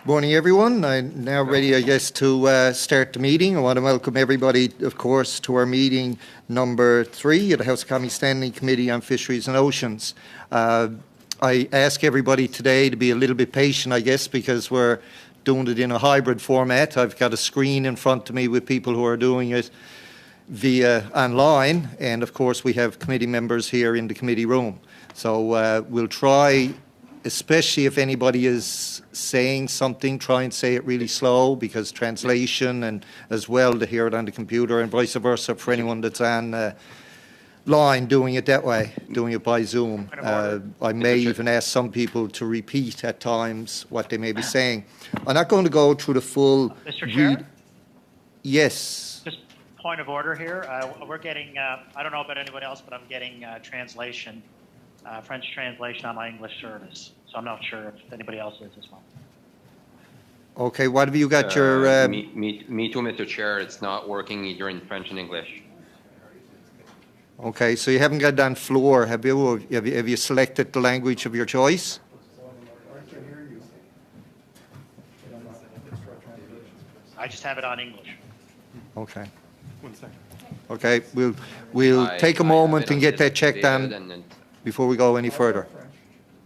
Morning, everyone. I'm now ready, I guess, to start the meeting. I want to welcome everybody, of course, to our meeting number 3 at the House of Commons Standing Committee on Fisheries and Oceans. I ask everybody today to be a little bit patient, I guess, because we're doing it in a hybrid format. I've got a screen in front of me with people who are doing it via online, and of course we have committee members here in the committee room. So we'll try, especially if anybody is saying something, try and say it really slow, because translation, and as well to hear it on the computer, and vice versa for anyone that's on line doing it that way, doing it by Zoom. I may even ask some people to repeat at times what they may be saying. I'm not going to go through the full Mr. Chair? Yes. Just point of order here. We're getting, I don't know about anyone else, but I'm getting translation, French translation on my English service. So I'm not sure if anybody else is as well. Okay, what have you got your... Me too, Mr. Chair. It's not working either in French and English. Okay, so you haven't got it on floor, have you? Have you selected the language of your choice? I just have it on English. Okay. 1 second. Okay, we'll take a moment and get that checked on before we go any further.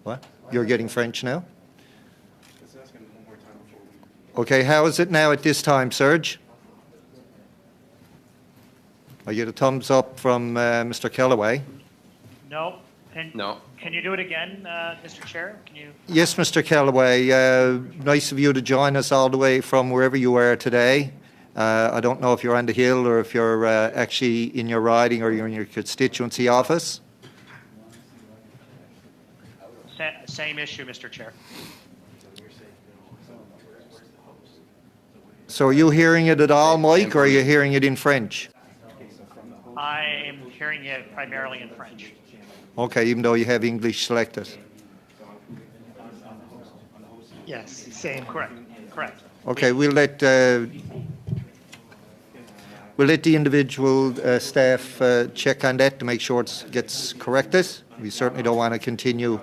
What? You're getting French now? Okay, how is it now at this time, Serge? I get a thumbs up from Mr. Kellaway. No. No. Can you do it again, Mr. Chair? Can you? Yes, Mr. Kellaway. Nice of you to join us all the way from wherever you are today. I don't know if you're on the hill or if you're actually in your riding or you're in your constituency office. Same issue, Mr. Chair. So are you hearing it at all, Mike, or are you hearing it in French? I'm hearing it primarily in French. Okay, even though you have English selected. Yes, same. Correct. Okay, we'll let the individual staff check on that to make sure it gets corrected. We certainly don't want to continue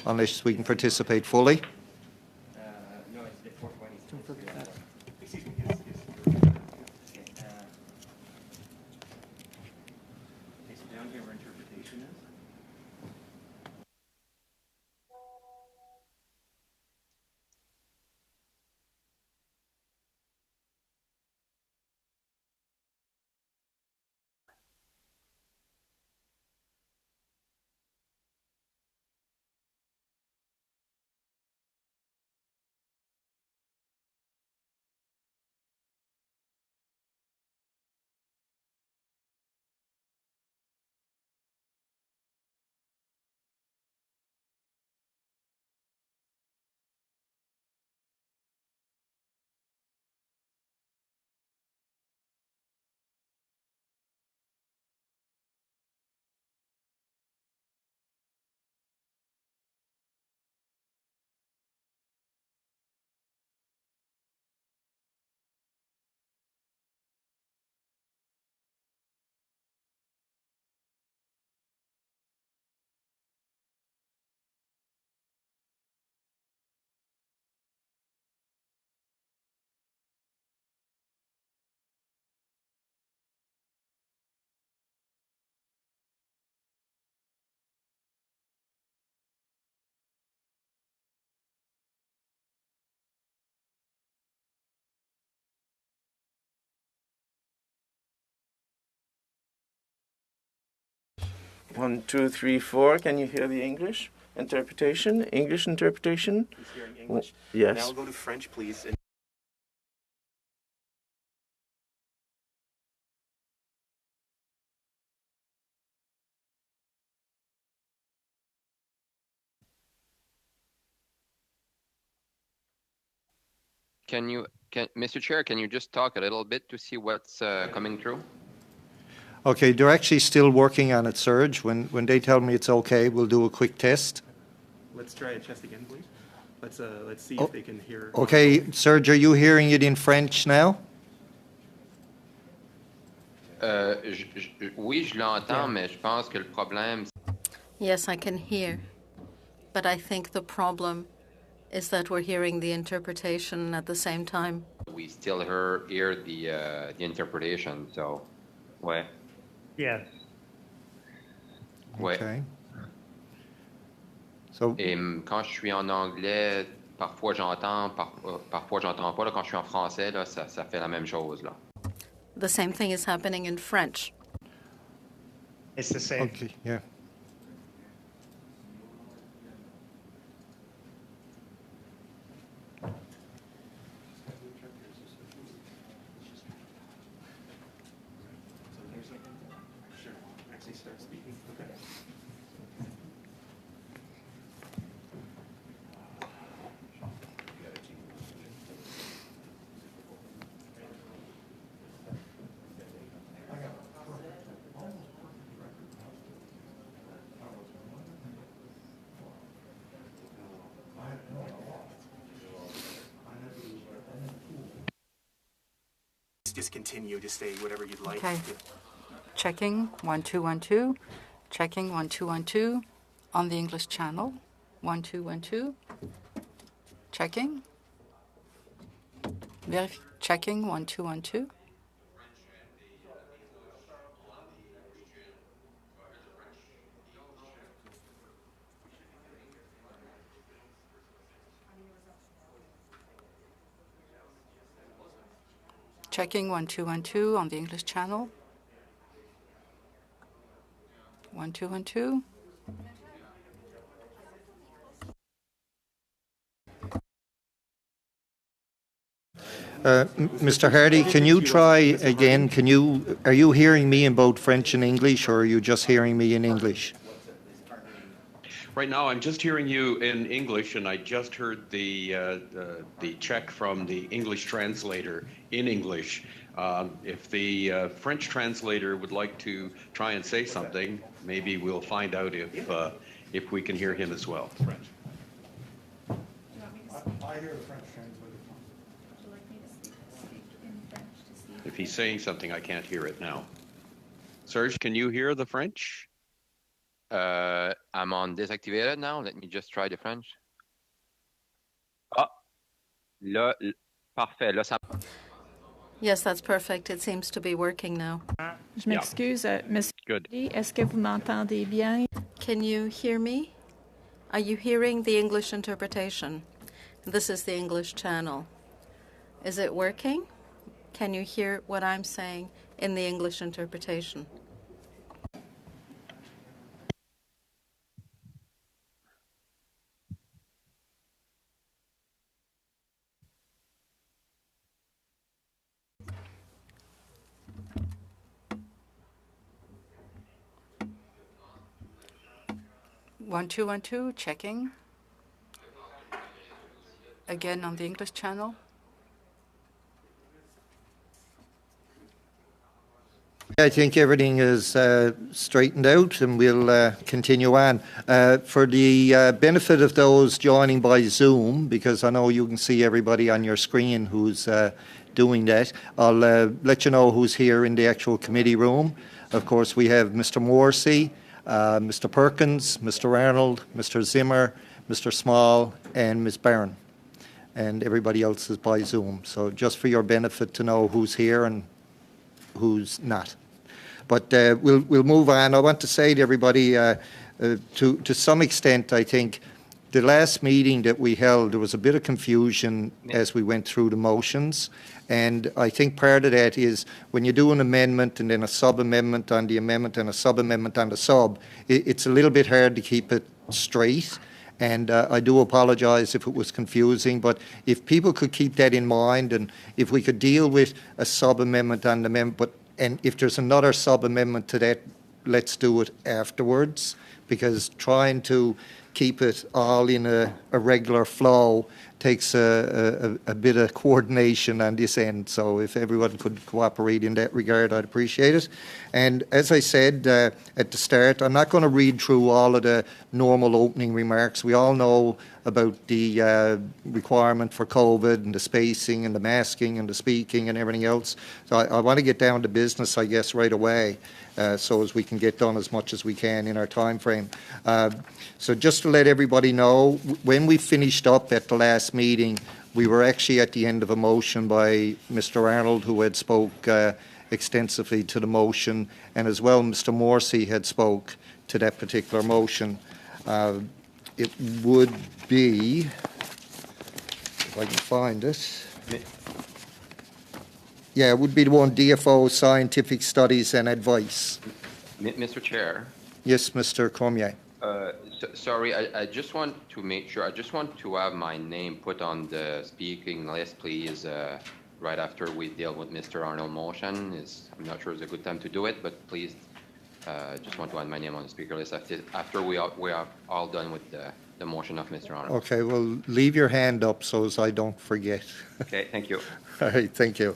unless we can participate fully. One, two, three, four. Can you hear the English interpretation? English interpretation? He's hearing English. Yes. Now go to French, please. Mr. Chair, can you just talk a little bit to see what's coming through? Okay, they're actually still working on it, Serge. When they tell me it's okay, we'll do a quick test. Let's try a test again, please. Let's see if they can hear. Okay, Serge, are you hearing it in French now? Oui, je l'entends, mais je pense que le problème. Yes, I can hear, but I think the problem is that we're hearing the interpretation at the same time. We still hear the interpretation, so, ouais. Yes. Ouais. Okay. So, Et quand je suis en anglais, parfois j'entends, parfois j'entends pas. Là, quand je suis en français, là, ça fait la même chose. Là. The same thing is happening in French. It's the same. okay, yeah. Sure. Actually start speaking. Okay. Just continue to say whatever you'd like. Okay. Checking 1 2 1 2. Checking 1 2 1 2 on the English channel. 1 2 1 2. Checking. Checking 1 2 1 2. Checking 1 2 1 2 on the English channel. 1 2 1 2. Mr. Hardy, can you try again? Are you hearing me in both French and English, or are you just hearing me in English? Right now, I'm just hearing you in English, and I just heard the check from the English translator in English. If the French translator would like to try and say something, maybe we'll find out if we can hear him as well. I hear a French translator. Would you like me to speak in French to see If he's saying something, I can't hear it now. Serge, can you hear the French? I'm on désactivated now. Let me just try the French. Ah, là, parfait. Là, ça... Yes, that's perfect. It seems to be working now. Je m'excuse, Monsieur. Good. Est-ce que vous m'entendez bien? Can you hear me? Are you hearing the English interpretation? This is the English channel. Is it working? Can you hear what I'm saying in the English interpretation? One two one two. Checking. Again on the English channel. I think everything is straightened out, and we'll continue on. For the benefit of those joining by Zoom, because I know you can see everybody on your screen who's doing that, I'll let you know who's here in the actual committee room. Of course, we have Mr. Morrissey, Mr. Perkins, Mr. Arnold, Mr. Zimmer, Mr. Small, and Ms. Barron. And everybody else is by Zoom. So just for your benefit to know who's here and who's not. But we'll move on. I want to say to everybody, to some extent, I think the last meeting that we held, there was a bit of confusion as we went through the motions. And I think part of that is when you do an amendment and then a sub-amendment on the amendment and a sub-amendment on the sub, it's a little bit hard to keep it straight. And I do apologise if it was confusing, but if people could keep that in mind, and if we could deal with a sub-amendment on the amendment, and if there's another sub-amendment to that, let's do it afterwards, because trying to keep it all in a regular flow takes a bit of coordination on this end. So if everyone could cooperate in that regard, I'd appreciate it. And as I said at the start, I'm not going to read through all of the normal opening remarks. We all know about the requirement for COVID and the spacing and the masking and the speaking and everything else. So I want to get down to business, I guess, right away, so as we can get done as much as we can in our time frame. So just to let everybody know, when we finished up at the last meeting, we were actually at the end of a motion by Mr. Arnold, who had spoke extensively to the motion, and as well Mr. Morrissey had spoke to that particular motion. It would be, if I can find it. Yeah, it would be the one, DFO, Scientific Studies and Advice. Mr. Chair. Yes, Mr. Cormier. Sorry, I just want to make sure, I just want to have my name put on the speaking list, please, right after we deal with Mr. Arnold's motion. I'm not sure it's a good time to do it, but please, just want to add my name on the speaker list after we are all done with the motion of Mr. Arnold. Okay, well, leave your hand up so as I don't forget. Okay, thank you. All right, thank you.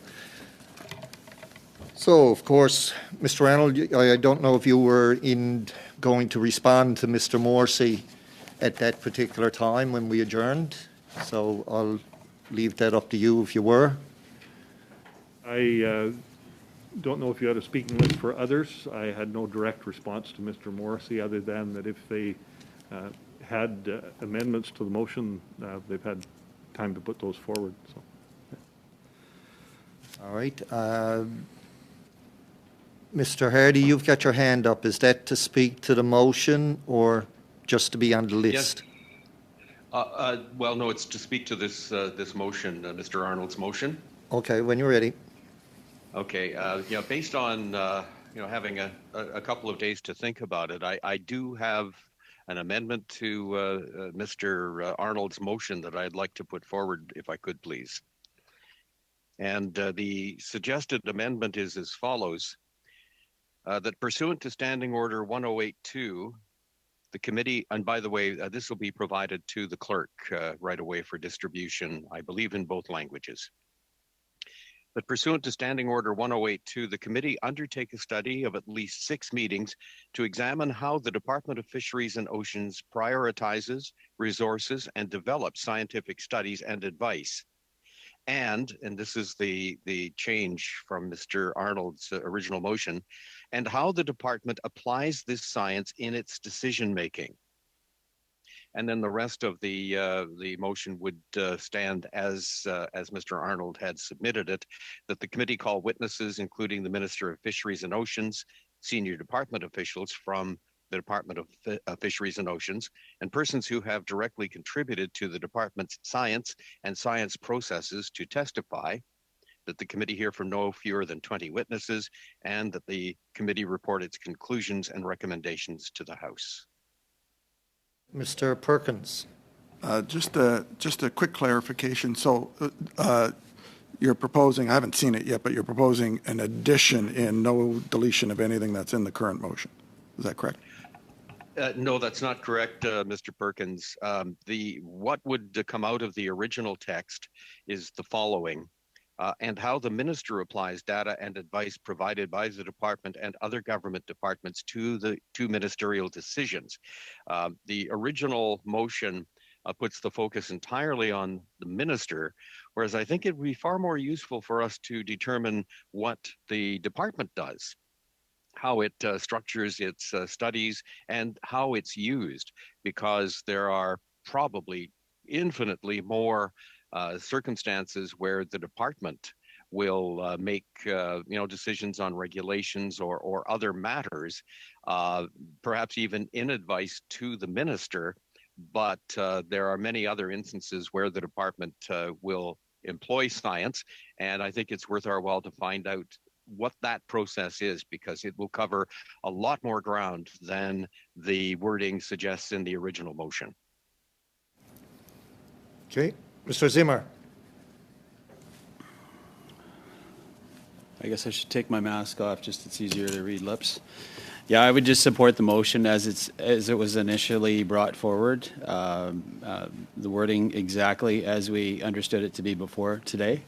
So, of course, Mr. Arnold, I don't know if you were going to respond to Mr. Morrissey at that particular time when we adjourned, so I'll leave that up to you if you were. I don't know if you had a speaking list for others. I had no direct response to Mr. Morrissey other than that if they had amendments to the motion, they've had time to put those forward. So. All right. Mr. Hardy, you've got your hand up. Is that to speak to the motion or just to be on the list? Yes. Well, no, it's to speak to this motion, Mr. Arnold's motion. Okay, when you're ready. Okay. Based on having a couple of days to think about it, I do have an amendment to Mr. Arnold's motion that I'd like to put forward, if I could, please. And the suggested amendment is as follows. That pursuant to Standing Order 1082, the committee, and by the way, this will be provided to the clerk right away for distribution, I believe in both languages. But pursuant to Standing Order 1082, the committee undertake a study of at least 6 meetings to examine how the Department of Fisheries and Oceans prioritizes, resources, and develops scientific studies and advice. And this is the change from Mr. Arnold's original motion, and how the department applies this science in its decision making. And then the rest of the motion would stand as Mr. Arnold had submitted it, that the committee call witnesses, including the Minister of Fisheries and Oceans, senior department officials from the Department of Fisheries and Oceans, and persons who have directly contributed to the department's science and science processes to testify, that the committee hear from no fewer than 20 witnesses, and that the committee report its conclusions and recommendations to the House. Mr. Perkins. Just a quick clarification. So you're proposing, I haven't seen it yet, but you're proposing an addition and no deletion of anything that's in the current motion. Is that correct? No, that's not correct, Mr. Perkins. What would come out of the original text is the following. And how the minister applies data and advice provided by the department and other government departments to ministerial decisions. The original motion puts the focus entirely on the minister, whereas I think it would be far more useful for us to determine what the department does, how it structures its studies, and how it's used, because there are probably infinitely more circumstances where the department will make decisions on regulations or other matters, perhaps even in advice to the minister. But there are many other instances where the department will employ science, and I think it's worth our while to find out what that process is, because it will cover a lot more ground than the wording suggests in the original motion. Okay. Mr. Zimmer. I guess I should take my mask off, just it's easier to read lips. Yeah, I would just support the motion as it was initially brought forward. The wording exactly as we understood it to be before today.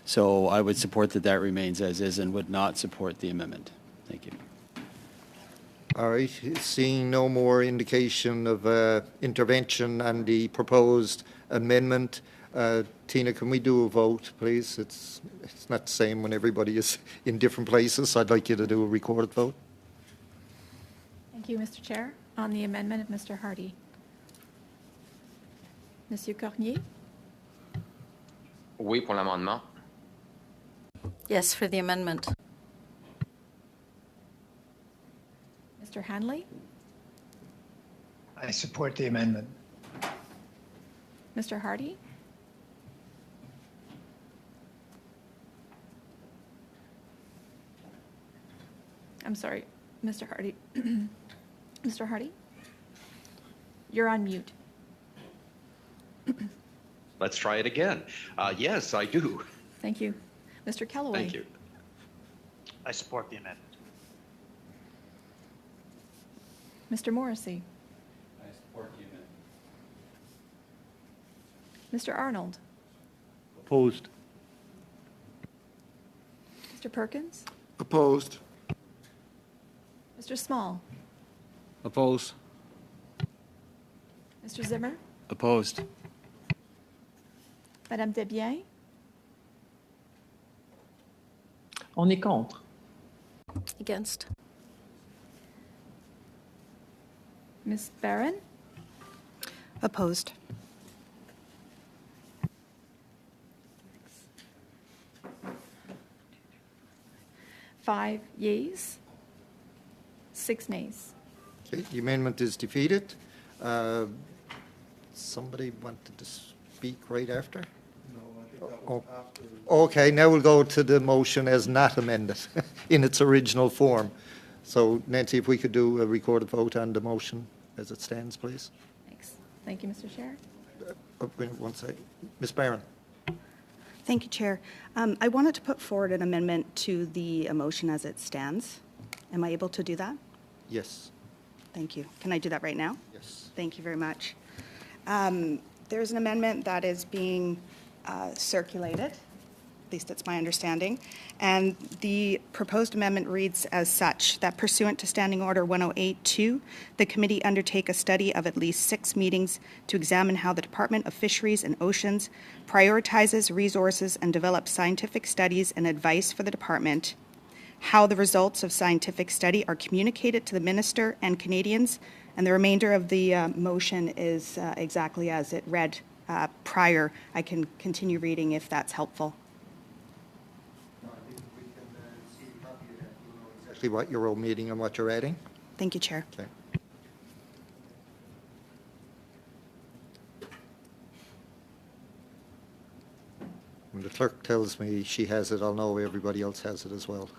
So I would support that remains as is and would not support the amendment. Thank you. All right, seeing no more indication of intervention on the proposed amendment, Tina, can we do a vote, please? It's not the same when everybody is in different places. I'd like you to do a recorded vote. Thank you, Mr. Chair. On the amendment of Mr. Hardy. Monsieur Cormier? Oui pour l'amendement. Yes, for the amendment. Mr. Hanley? I support the amendment. Mr. Hardy? I'm sorry, Mr. Hardy. Mr. Hardy? You're on mute. Let's try it again. Yes, I do. Thank you. Mr. Kellaway? Thank you. I support the amendment. Mr. Morrissey? I support the amendment. Mr. Arnold? Opposed. Mr. Perkins? Opposed? Mr. Small? Oppose. Mr. Zimmer? Opposed. Madame Desbiens? On est contre. Against. Ms. Barron? Opposed. Five yeas, 6 nays. Okay, the amendment is defeated. Somebody wanted to speak right after? Okay, now we'll go to the motion as not amended in its original form. So Nancy, if we could do a recorded vote on the motion as it stands, please. Thanks. Thank you, Mr. Chair. Wait one second. Ms. Barron. Thank you, Chair. I wanted to put forward an amendment to the motion as it stands. Am I able to do that? Yes. Thank you. Can I do that right now? Yes. Thank you very much. There's an amendment that is being circulated, at least it's my understanding, and the proposed amendment reads as such, that pursuant to Standing Order 108-2, the committee undertake a study of at least 6 meetings to examine how the Department of Fisheries and Oceans prioritizes resources and develops scientific studies and advice for the department, how the results of scientific study are communicated to the minister and Canadians, and the remainder of the motion is exactly as it read prior. I can continue reading if that's helpful. Exactly what you're omitting and what you're adding. Thank you, Chair. Okay. When the clerk tells me she has it, I'll know everybody else has it as well.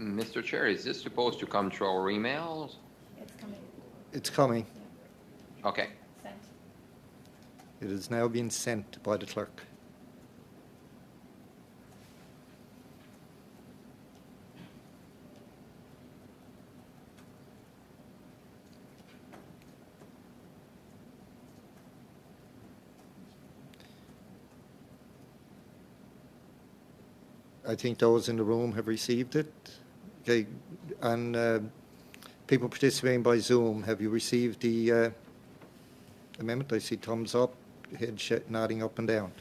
Mr. Chair, is this supposed to come through our emails? It's coming. It's coming. Okay. Sent. It is now being sent by the clerk. I think those in the room have received it. Okay, and people participating by Zoom, have you received the amendment? I see thumbs up, head nodding up and down.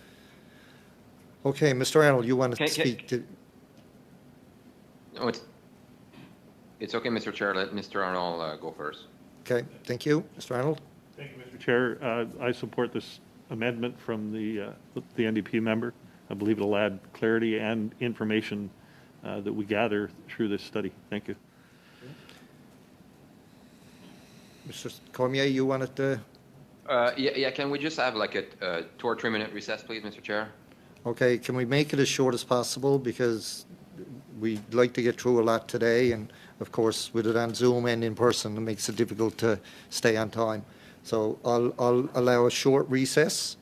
Okay, Mr. Arnold, you want to speak to... No, it's okay, Mr. Chair. Let Mr. Arnold go first. Okay, thank you. Mr. Arnold? Thank you, Mr. Chair. I support this amendment from the NDP member. I believe it'll add clarity and information that we gather through this study. Thank you. Mr. Cormier, you wanted to... Yeah, can we just have like a 2 or 3 minute recess, please, Mr. Chair? Okay, can we make it as short as possible, because we'd like to get through a lot today, and of course, with it on Zoom and in person, it makes it difficult to stay on time. So I'll allow a short recess.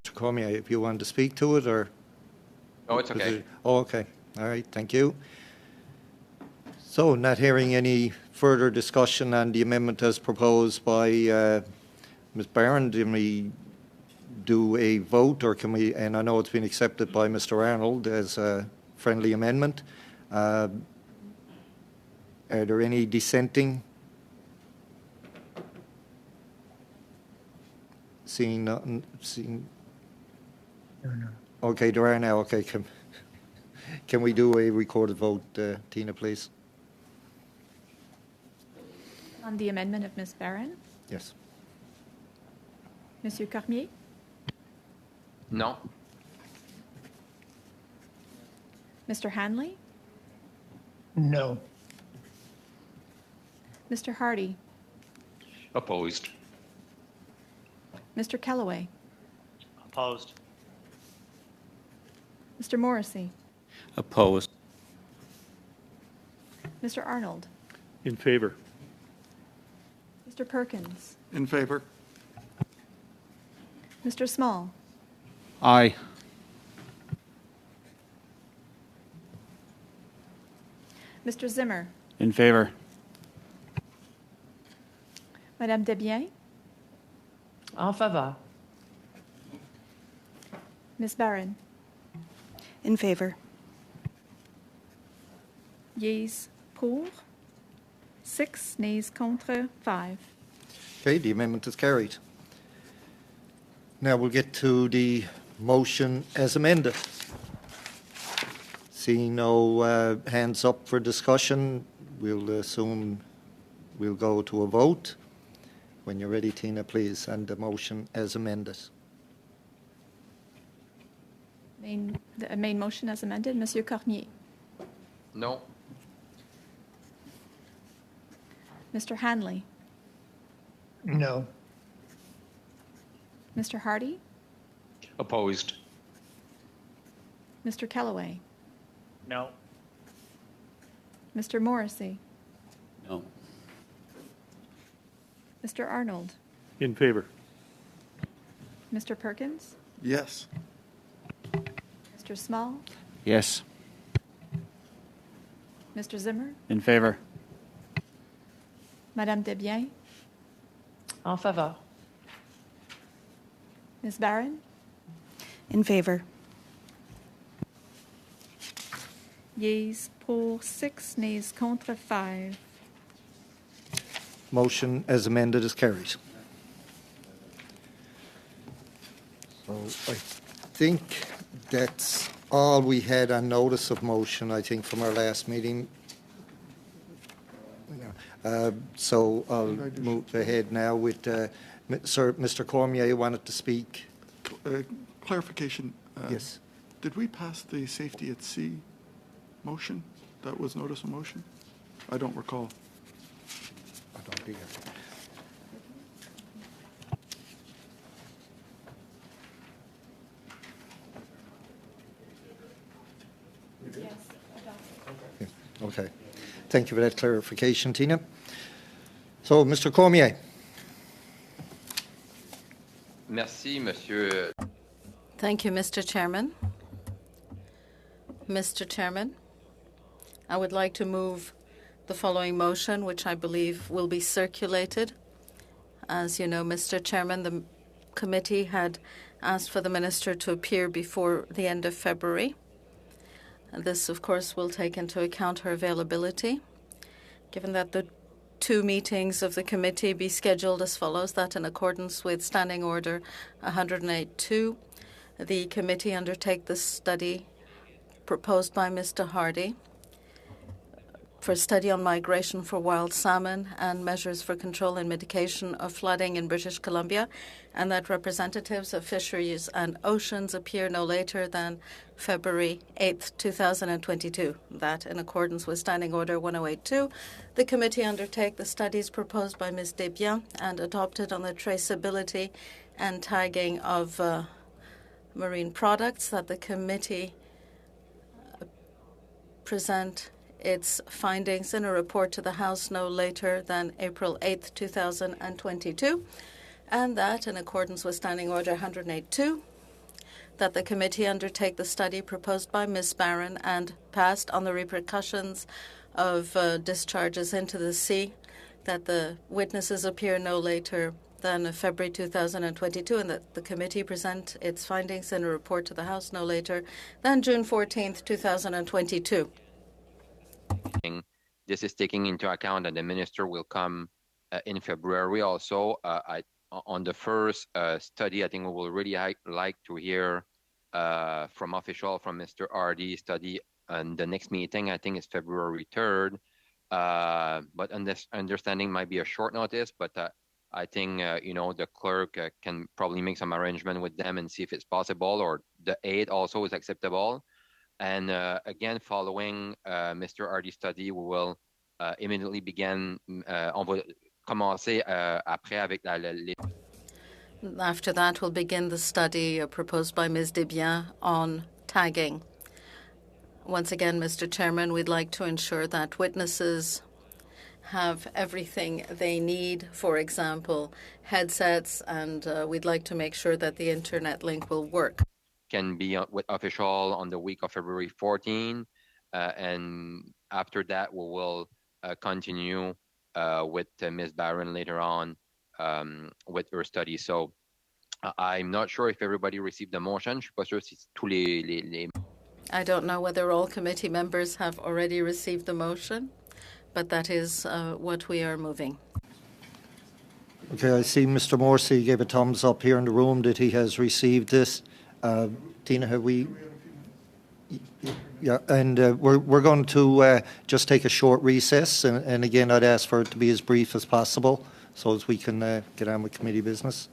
Mr. Cormier, if you want to speak to it, or? Oh, it's okay. Oh, okay. All right, thank you. So, not hearing any further discussion on the amendment as proposed by Ms. Barron, can we do a vote, or can we, and I know it's been accepted by Mr. Arnold as a friendly amendment. Are there any dissenting? Seeing nothing, seeing. Okay, there are now. Okay, can we do a recorded vote, Tina, please? On the amendment of Ms. Barron, Yes. Monsieur Cormier, No. Mr. Hanley, No. Mr. Hardy, Opposed. Mr. Kellaway, Opposed. Mr. Morrissey, Opposed. Mr. Arnold, In favor. Mr. Perkins, In favor? Mr. Small, Aye. Mr. Zimmer, In favor. Madame Desbiens, En faveur. Ms. Barron, In favor. yeas pour, 6 nays contre 5. Okay, the amendment is carried. Now we'll get to the motion as amended. Seeing no hands up for discussion, we'll assume we'll go to a vote. When you're ready, Tina, please, and the motion as amended. The main motion as amended, Monsieur Cormier, No. Mr. Hanley, No. Mr. Hardy, Opposed. Mr. Kellaway, No. Mr. Morrissey, No. Mr. Arnold, In favor. Mr. Perkins, Yes. Mr. Small, Yes. Mr. Zimmer, In favor. Madame Desbiens, En faveur. Ms. Barron, In favor. yeas pour 6, nays contre 5. Motion as amended is carried. So I think that's all we had on notice of motion, I think, from our last meeting. So I'll move ahead now with, Sir, Mr. Cormier wanted to speak. Clarification. Yes. Did we pass the safety at sea motion? That was notice of motion? I don't recall. I don't either. Okay. Thank you for that clarification, Tina. So, Mr. Cormier. Merci, Monsieur. Thank you, Mr. Chairman. Mr. Chairman, I would like to move the following motion, which I believe will be circulated. As you know, Mr. Chairman, the committee had asked for the minister to appear before the end of February. And this, of course, will take into account her availability. Given that the 2 meetings of the committee be scheduled as follows, that in accordance with Standing Order 108.2, the committee undertake the study proposed by Mr. Hardy for study on migration for wild salmon and measures for control and mitigation of flooding in British Columbia, and that representatives of Fisheries and Oceans appear no later than February 8, 2022. That, in accordance with Standing Order 108.2, the committee undertake the studies proposed by Ms. Desbiens and adopted on the traceability and tagging of marine products, that the committee present its findings in a report to the House no later than April 8, 2022, and that, in accordance with Standing Order 108.2, that the committee undertake the study proposed by Ms. Barron and passed on the repercussions of discharges into the sea, that the witnesses appear no later than February 2022, and that the committee present its findings in a report to the House no later than June 14, 2022. This is taking into account that the minister will come in February also. On the first study, I think we will really like to hear from official from Mr. Hardy study on the next meeting. I think it's February 3rd. But understanding might be a short notice, but I think, the clerk can probably make some arrangement with them and see if it's possible, or the 8th also is acceptable. And again, following Mr. Hardy's study, we will immediately begin. On va commencer après avec les. After that, we'll begin the study proposed by Ms. Desbiens on tagging. Once again, Mr. Chairman, we'd like to ensure that witnesses have everything they need, for example, headsets, and we'd like to make sure that the internet link will work. Can be with official on the week of February 14, and after that we will continue with Ms. Barron later on with her study. So I'm not sure if everybody received the motion. Je suis pas sûr si tous les. I don't know whether all committee members have already received the motion, but that is what we are moving. Okay, I see Mr. Morrissey gave a thumbs up here in the room that he has received this. Tina, have we? Yeah, and we're going to just take a short recess, and again, I'd ask for it to be as brief as possible, so as we can get on with committee business.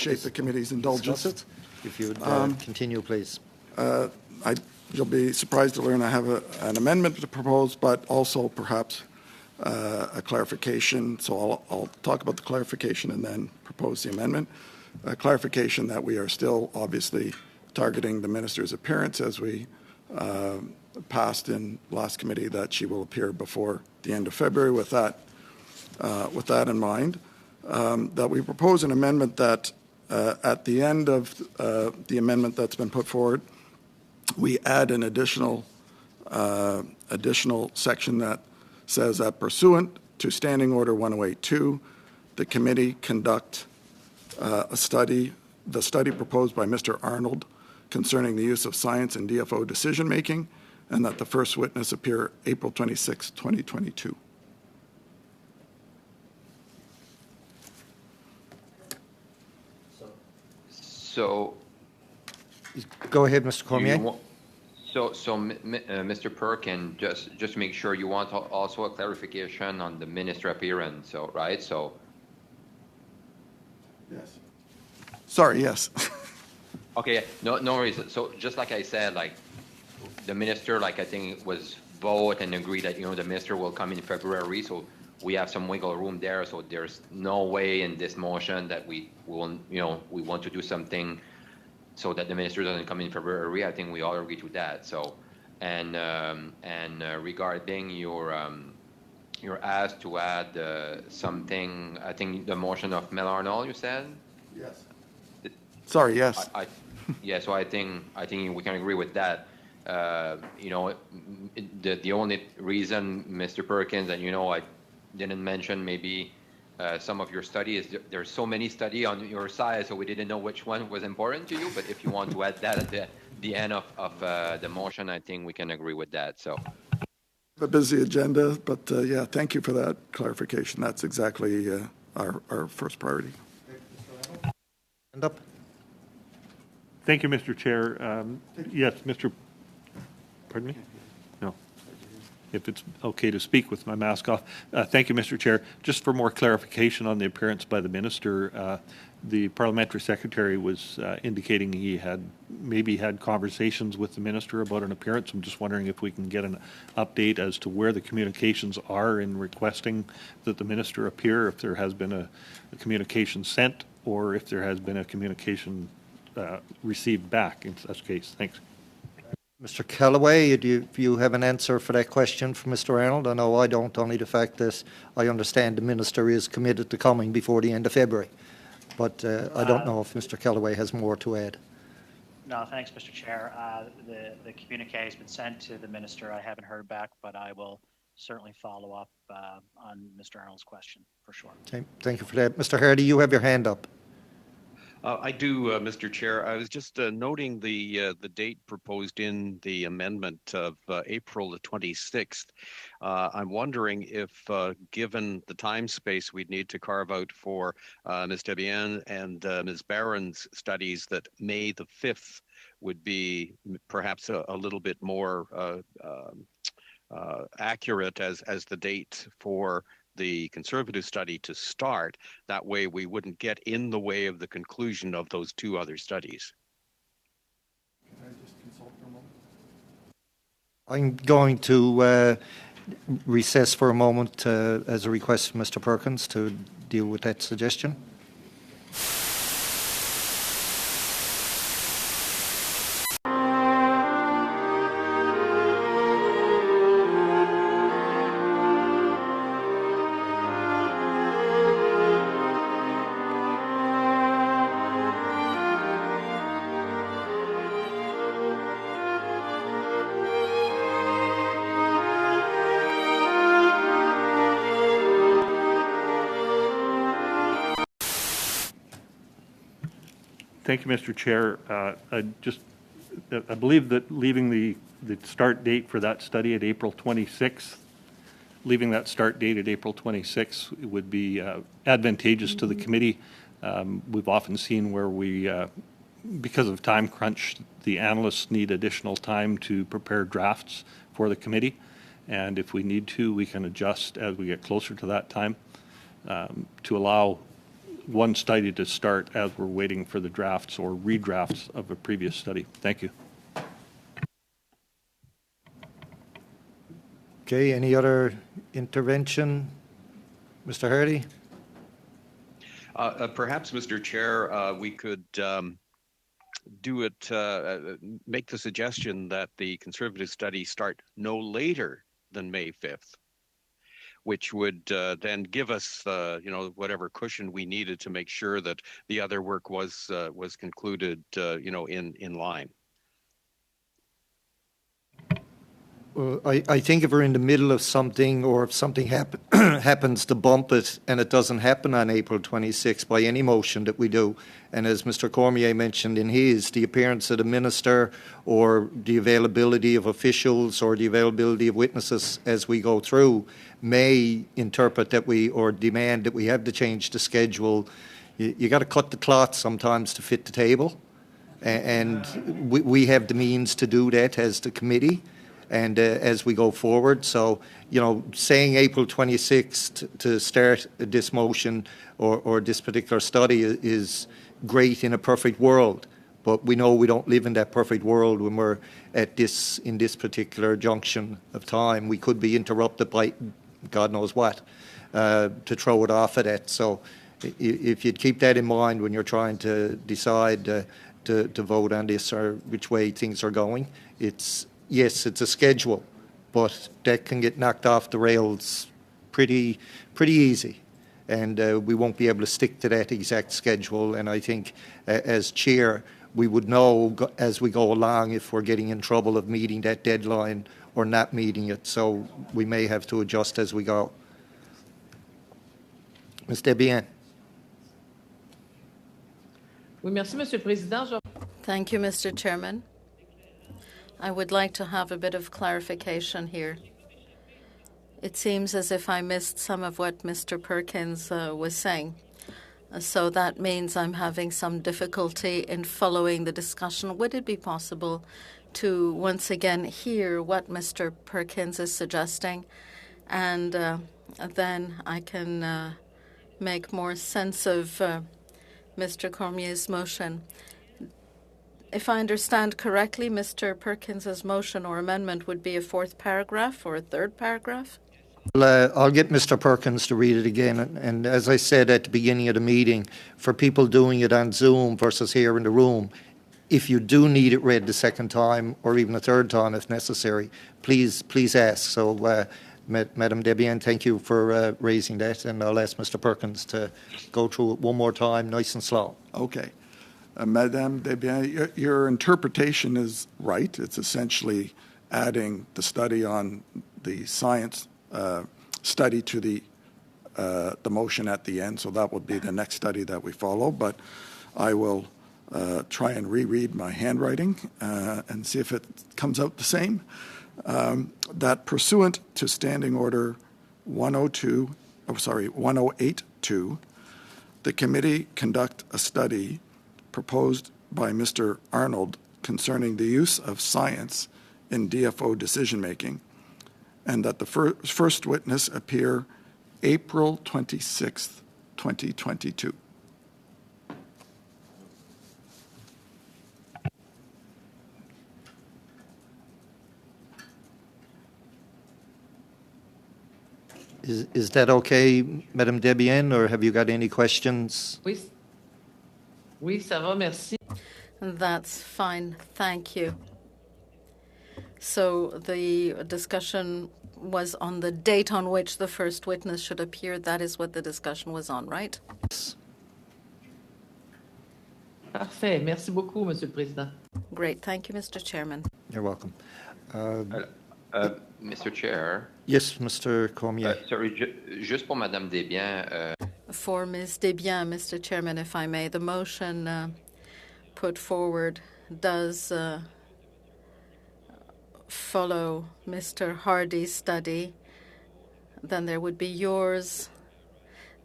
appreciate the committee's indulgence. Discuss it. If you would continue, please. You'll be surprised to learn I have an amendment to propose, but also perhaps a clarification. So I'll talk about the clarification and then propose the amendment. A clarification that we are still obviously targeting the minister's appearance, as we passed in last committee, that she will appear before the end of February. With that in mind, that we propose an amendment that at the end of the amendment that's been put forward, we add an additional section that says that pursuant to Standing Order 1082, the committee conduct the study proposed by Mr. Arnold concerning the use of science in DFO decision-making, and that the first witness appear April 26, 2022. So, Go ahead, Mr. Cormier. Mr. Perkin, just to make sure, you want also a clarification on the minister appearance, so, right? So. Yes. Sorry, yes. Okay, no worries. So just like I said, like the minister, like I think it was vote and agree that, the minister will come in February. So we have some wiggle room there. So there's no way in this motion that we will, we want to do something so that the minister doesn't come in February. I think we all agree to that. So, and regarding your ask to add something, I think the motion of Mel Arnold, you said? Yes. Sorry, yes. Yeah, so I think we can agree with that. The only reason, Mr. Perkins, and I didn't mention maybe some of your studies. There's so many studies on your side, so we didn't know which one was important to you. But if you want to add that at the end of the motion, I think we can agree with that. So. A busy agenda, but yeah, thank you for that clarification. That's exactly our first priority. Hand up. Thank you, Mr. Chair. Yes, pardon me? No. If it's okay to speak with my mask off. Thank you, Mr. Chair. Just for more clarification on the appearance by the minister, the parliamentary secretary was indicating he had maybe had conversations with the minister about an appearance. I'm just wondering if we can get an update as to where the communications are in requesting that the minister appear, if there has been a communication sent, or if there has been a communication received back in such case. Thanks. Mr. Callaway, do you have an answer for that question from Mr. Arnold? I know I don't, only the fact that I understand the minister is committed to coming before the end of February. But I don't know if Mr. Callaway has more to add. No, thanks, Mr. Chair. The communique has been sent to the minister. I haven't heard back, but I will certainly follow up on Mr. Arnold's question for sure. Okay, thank you for that. Mr. Hardy, you have your hand up. I do, Mr. Chair. I was just noting the date proposed in the amendment of April the 26th. I'm wondering if, given the time space we'd need to carve out for Ms. Debian and Ms. Barron's studies, that May the 5th would be perhaps a little bit more accurate as the date for the conservative study to start. That way we wouldn't get in the way of the conclusion of those two other studies. Can I just consult for a moment? I'm going to recess for a moment as a request from Mr. Perkins to deal with that suggestion. Thank you, Mr. Chair. I believe that leaving the start date for that study at April 26th, leaving that start date at April 26th would be advantageous to the committee. We've often seen where because of time crunch, the analysts need additional time to prepare drafts for the committee. And if we need to, we can adjust as we get closer to that time to allow one study to start as we're waiting for the drafts or redrafts of a previous study. Thank you. Okay, any other intervention? Mr. Hardy? Perhaps, Mr. Chair, we could do it, make the suggestion that the conservative study start no later than May 5th, which would then give us, whatever cushion we needed to make sure that the other work was concluded, in line. I think if we're in the middle of something, or if something happens to bump it and it doesn't happen on April 26th by any motion that we do, and as Mr. Cormier mentioned in his, the appearance of the minister or the availability of officials or the availability of witnesses as we go through may interpret that or demand that we have to change the schedule. You got to cut the cloth sometimes to fit the table, and we have the means to do that as the committee. And as we go forward. So, saying April 26th to start this motion or this particular study is great in a perfect world. But we know we don't live in that perfect world when we're in this particular junction of time. We could be interrupted by God knows what to throw it off of that. So if you'd keep that in mind when you're trying to decide to vote on this or which way things are going, yes, it's a schedule, but that can get knocked off the rails pretty easy. And we won't be able to stick to that exact schedule. And I think as chair, we would know as we go along if we're getting in trouble of meeting that deadline or not meeting it. So we may have to adjust as we go. Ms. Debian. Oui, merci, Monsieur le Président. Thank you, Mr. Chairman. I would like to have a bit of clarification here. It seems as if I missed some of what Mr. Perkins was saying. So that means I'm having some difficulty in following the discussion. Would it be possible to once again hear what Mr. Perkins is suggesting? And then I can make more sense of Mr. Cormier's motion. If I understand correctly, Mr. Perkins's motion or amendment would be a fourth paragraph or a third paragraph? I'll get Mr. Perkins to read it again. And as I said at the beginning of the meeting, for people doing it on Zoom versus here in the room, if you do need it read the second time or even a third time if necessary, please ask. So, Madam Debian, thank you for raising that. And I'll ask Mr. Perkins to go through it one more time, nice and slow. Okay. Madame Desbiens, your interpretation is right. It's essentially adding the study on the science study to the motion at the end, so that would be the next study that we follow. But I will try and reread my handwriting and see if it comes out the same. That pursuant to Standing Order 1082, the committee conduct a study proposed by Mr. Arnold concerning the use of science in DFO decision-making, and that the first witness appear April 26th, 2022. Is that okay, Madame Debian, or have you got any questions? Oui, ça va, merci. That's fine. Thank you. So the discussion was on the date on which the first witness should appear. That is what the discussion was on, right? Yes. Parfait. Merci beaucoup, Monsieur le Président. Great. Thank you, Mr. Chairman. You're welcome. Mr. Chair. Yes, Mr. Cormier. Sorry, just pour Madame Desbiens. For Ms. Desbiens, Mr. Chairman, if I may, the motion put forward does follow Mr. Hardy's study. Then there would be yours.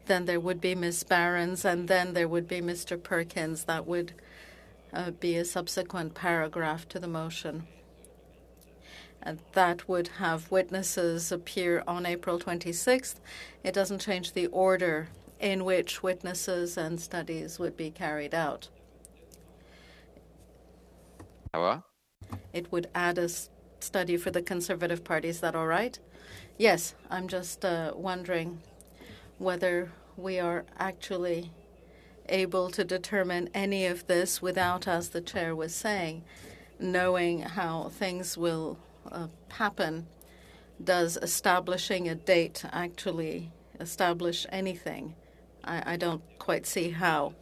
Then there would be Ms. Barron's, and then there would be Mr. Perkins. That would be a subsequent paragraph to the motion. And that would have witnesses appear on April 26th. It doesn't change the order in which witnesses and studies would be carried out. What? It would add a study for the Conservative Party. Is that all right? Yes, I'm just wondering whether we are actually able to determine any of this without, as the chair was saying, knowing how things will happen. Does establishing a date actually establish anything? I don't quite see how.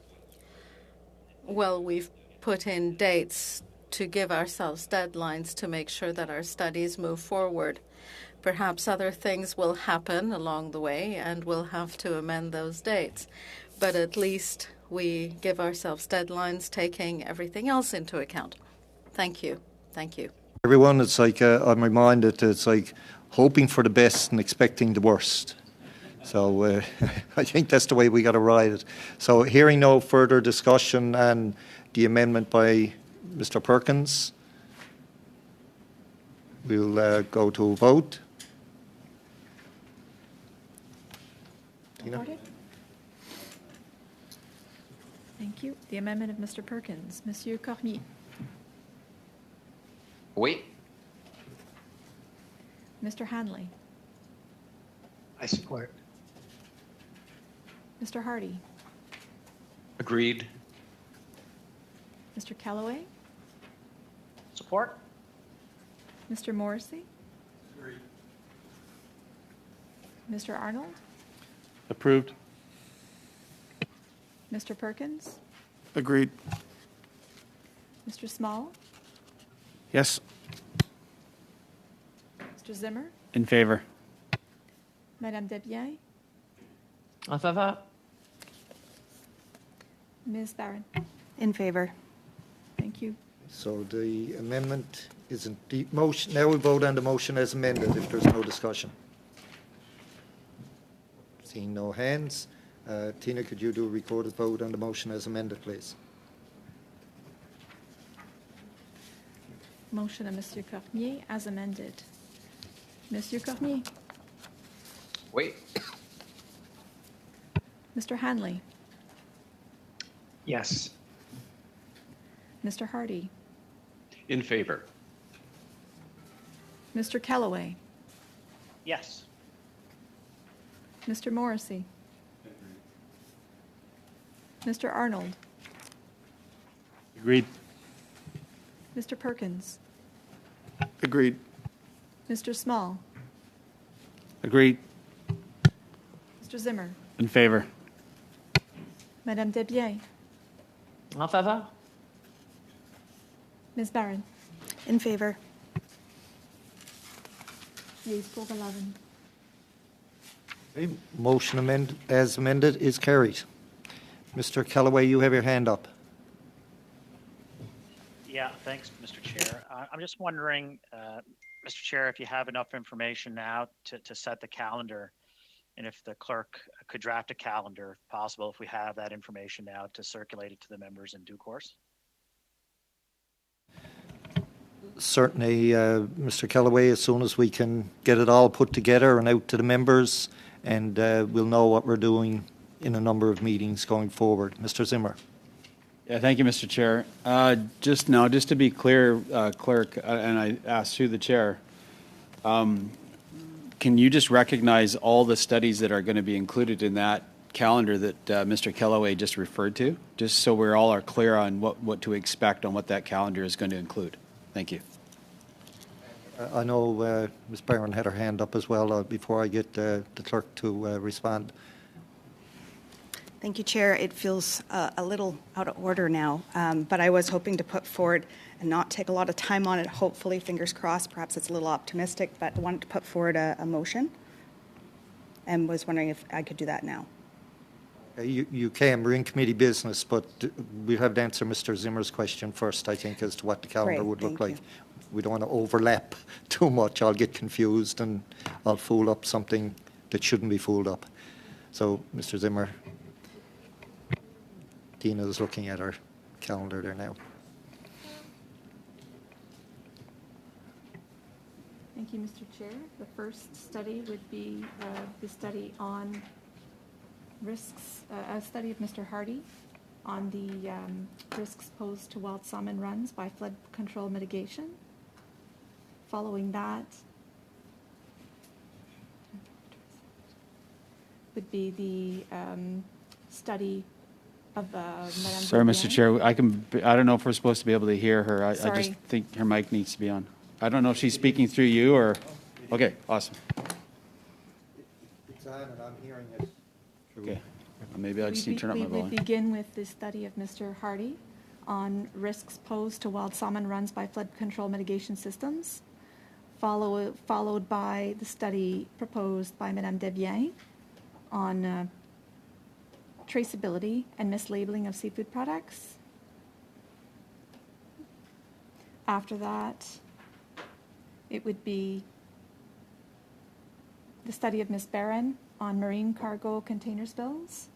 Well, we've put in dates to give ourselves deadlines to make sure that our studies move forward. Perhaps other things will happen along the way, and we'll have to amend those dates. But at least we give ourselves deadlines, taking everything else into account. Thank you. Thank you. Everyone, it's like, I'm reminded, it's like hoping for the best and expecting the worst. So I think that's the way we got to ride it. So hearing no further discussion and the amendment by Mr. Perkins, we'll go to a vote. Tina? Recorded. Thank you. The amendment of Mr. Perkins. Monsieur Cormier. Oui. Mr. Hanley. I support. Mr. Hardy. Agreed. Mr. Callaway. Support. Mr. Morrissey. Mr. Arnold. Approved. Mr. Perkins. Agreed. Mr. Small. Yes. Mr. Zimmer. In favor. Madame Desbiens. En faveur. Ms. Barron. In favor. Thank you. So the amendment isn't the motion. Now we vote on the motion as amended if there's no discussion. Seeing no hands. Tina, could you do a recorded vote on the motion as amended, please? Motion of Monsieur Cormier as amended. Monsieur Cormier. Oui. Mr. Hanley. Yes. Mr. Hardy. In favor. Mr. Callaway. Yes. Mr. Morrissey. Mr. Arnold. Agreed. Mr. Perkins. Agreed. Mr. Small. Agreed. Mr. Zimmer. In favor. Madame Desbiens. En faveur. Ms. Barron. In favor. Yeas pour 11. Okay, motion as amended is carried. Mr. Callaway, you have your hand up. Yeah, thanks, Mr. Chair. I'm just wondering, Mr. Chair, if you have enough information now to set the calendar, and if the clerk could draft a calendar, if possible, if we have that information now, to circulate it to the members in due course. Certainly, Mr. Callaway, as soon as we can get it all put together and out to the members, and we'll know what we're doing in a number of meetings going forward. Mr. Zimmer. Yeah, thank you, Mr. Chair. Just to be clear, Clerk, and I asked through the Chair, can you just recognize all the studies that are going to be included in that calendar that Mr. Callaway just referred to, just so we're all are clear on what to expect on what that calendar is going to include? Thank you. I know Ms. Barron had her hand up as well before I get the clerk to respond. Thank you, Chair. It feels a little out of order now, but I was hoping to put forward and not take a lot of time on it. Hopefully, fingers crossed, perhaps it's a little optimistic, but I wanted to put forward a motion and was wondering if I could do that now. You can. We're in committee business, but we'll have to answer Mr. Zimmer's question first, I think, as to what the calendar Great, would look thank like. you. We don't want to overlap too much. I'll get confused and I'll fool up something that shouldn't be fooled up. So, Mr. Zimmer, Tina is looking at our calendar there now. Thank you, Mr. Chair. The first study would be the study on risks, a study of Mr. Hardy on the risks posed to wild salmon runs by flood control mitigation. Following that would be the study of Madame Sorry, Mr. Desbiens. Chair, I don't know if we're supposed to be able to hear her. I just Sorry. think her mic needs to be on. I don't know if she's speaking through you or, okay, awesome. It's on and I'm hearing it. Okay, maybe I just need to turn up my We would volume. begin with the study of Mr. Hardy on risks posed to wild salmon runs by flood control mitigation systems, followed by the study proposed by Madame Desbiens on traceability and mislabeling of seafood products. After that, it would be the study of Ms. Barron on marine cargo container spills,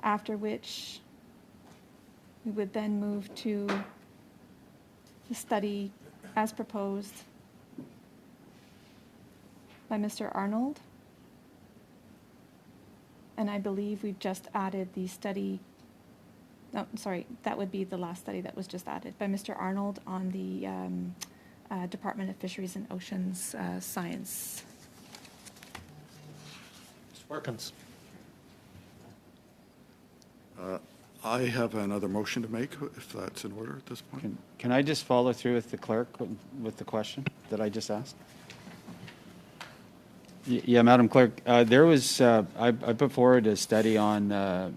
after which we would then move to the study as proposed by Mr. Arnold. And I believe we've just added the study, no, sorry, that would be the last study that was just added by Mr. Arnold on the Department of Fisheries and Oceans Science. Mr. Perkins. I have another motion to make, if that's in order at this point. Can I just follow through with the clerk with the question that I just asked? Yeah, Madam Clerk, there was, I put forward a study on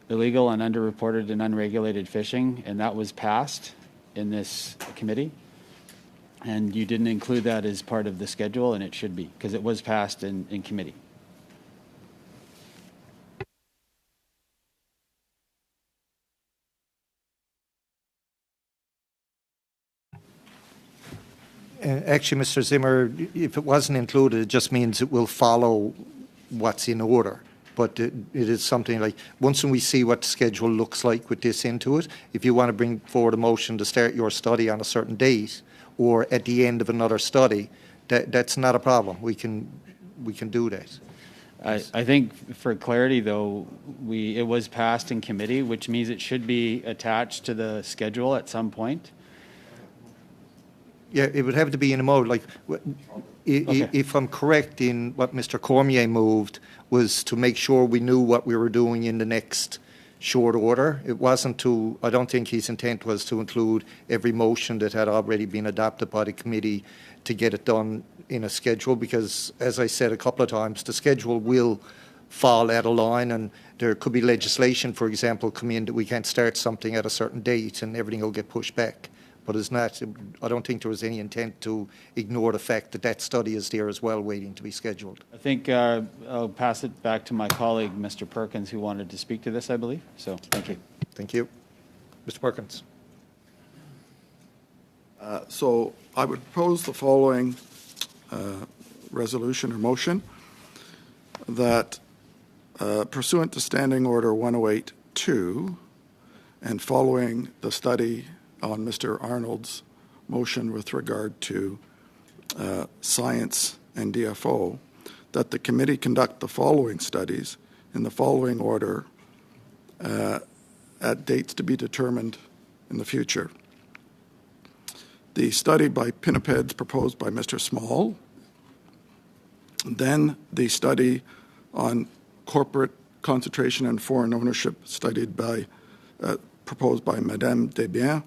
illegal and underreported and unregulated fishing, and that was passed in this committee. And you didn't include that as part of the schedule, and it should be, because it was passed in committee. Actually, Mr. Zimmer, if it wasn't included, it just means it will follow what's in order. But it is something like, once we see what the schedule looks like with this into it, if you want to bring forward a motion to start your study on a certain date or at the end of another study, that's not a problem. We can do that. I think for clarity, though, it was passed in committee, which means it should be attached to the schedule at some point. Yeah, it would have to be in a mode, like, if I'm correct in what Mr. Cormier moved, was to make sure we knew what we were doing in the next short order. It wasn't to, I don't think his intent was to include every motion that had already been adopted by the committee to get it done in a schedule, because, as I said a couple of times, the schedule will fall out of line, and there could be legislation, for example, come in that we can't start something at a certain date and everything will get pushed back. But it's not, I don't think there was any intent to ignore the fact that that study is there as well, waiting to be scheduled. I think I'll pass it back to my colleague, Mr. Perkins, who wanted to speak to this, I believe. So, thank you. Thank you. Mr. Perkins. So I would propose the following resolution or motion, that pursuant to Standing Order 108-2 and following the study on Mr. Arnold's motion with regard to science and DFO, that the committee conduct the following studies in the following order at dates to be determined in the future. The study by pinnipeds proposed by Mr. Small, then the study on corporate concentration and foreign ownership proposed by Madame Desbiens,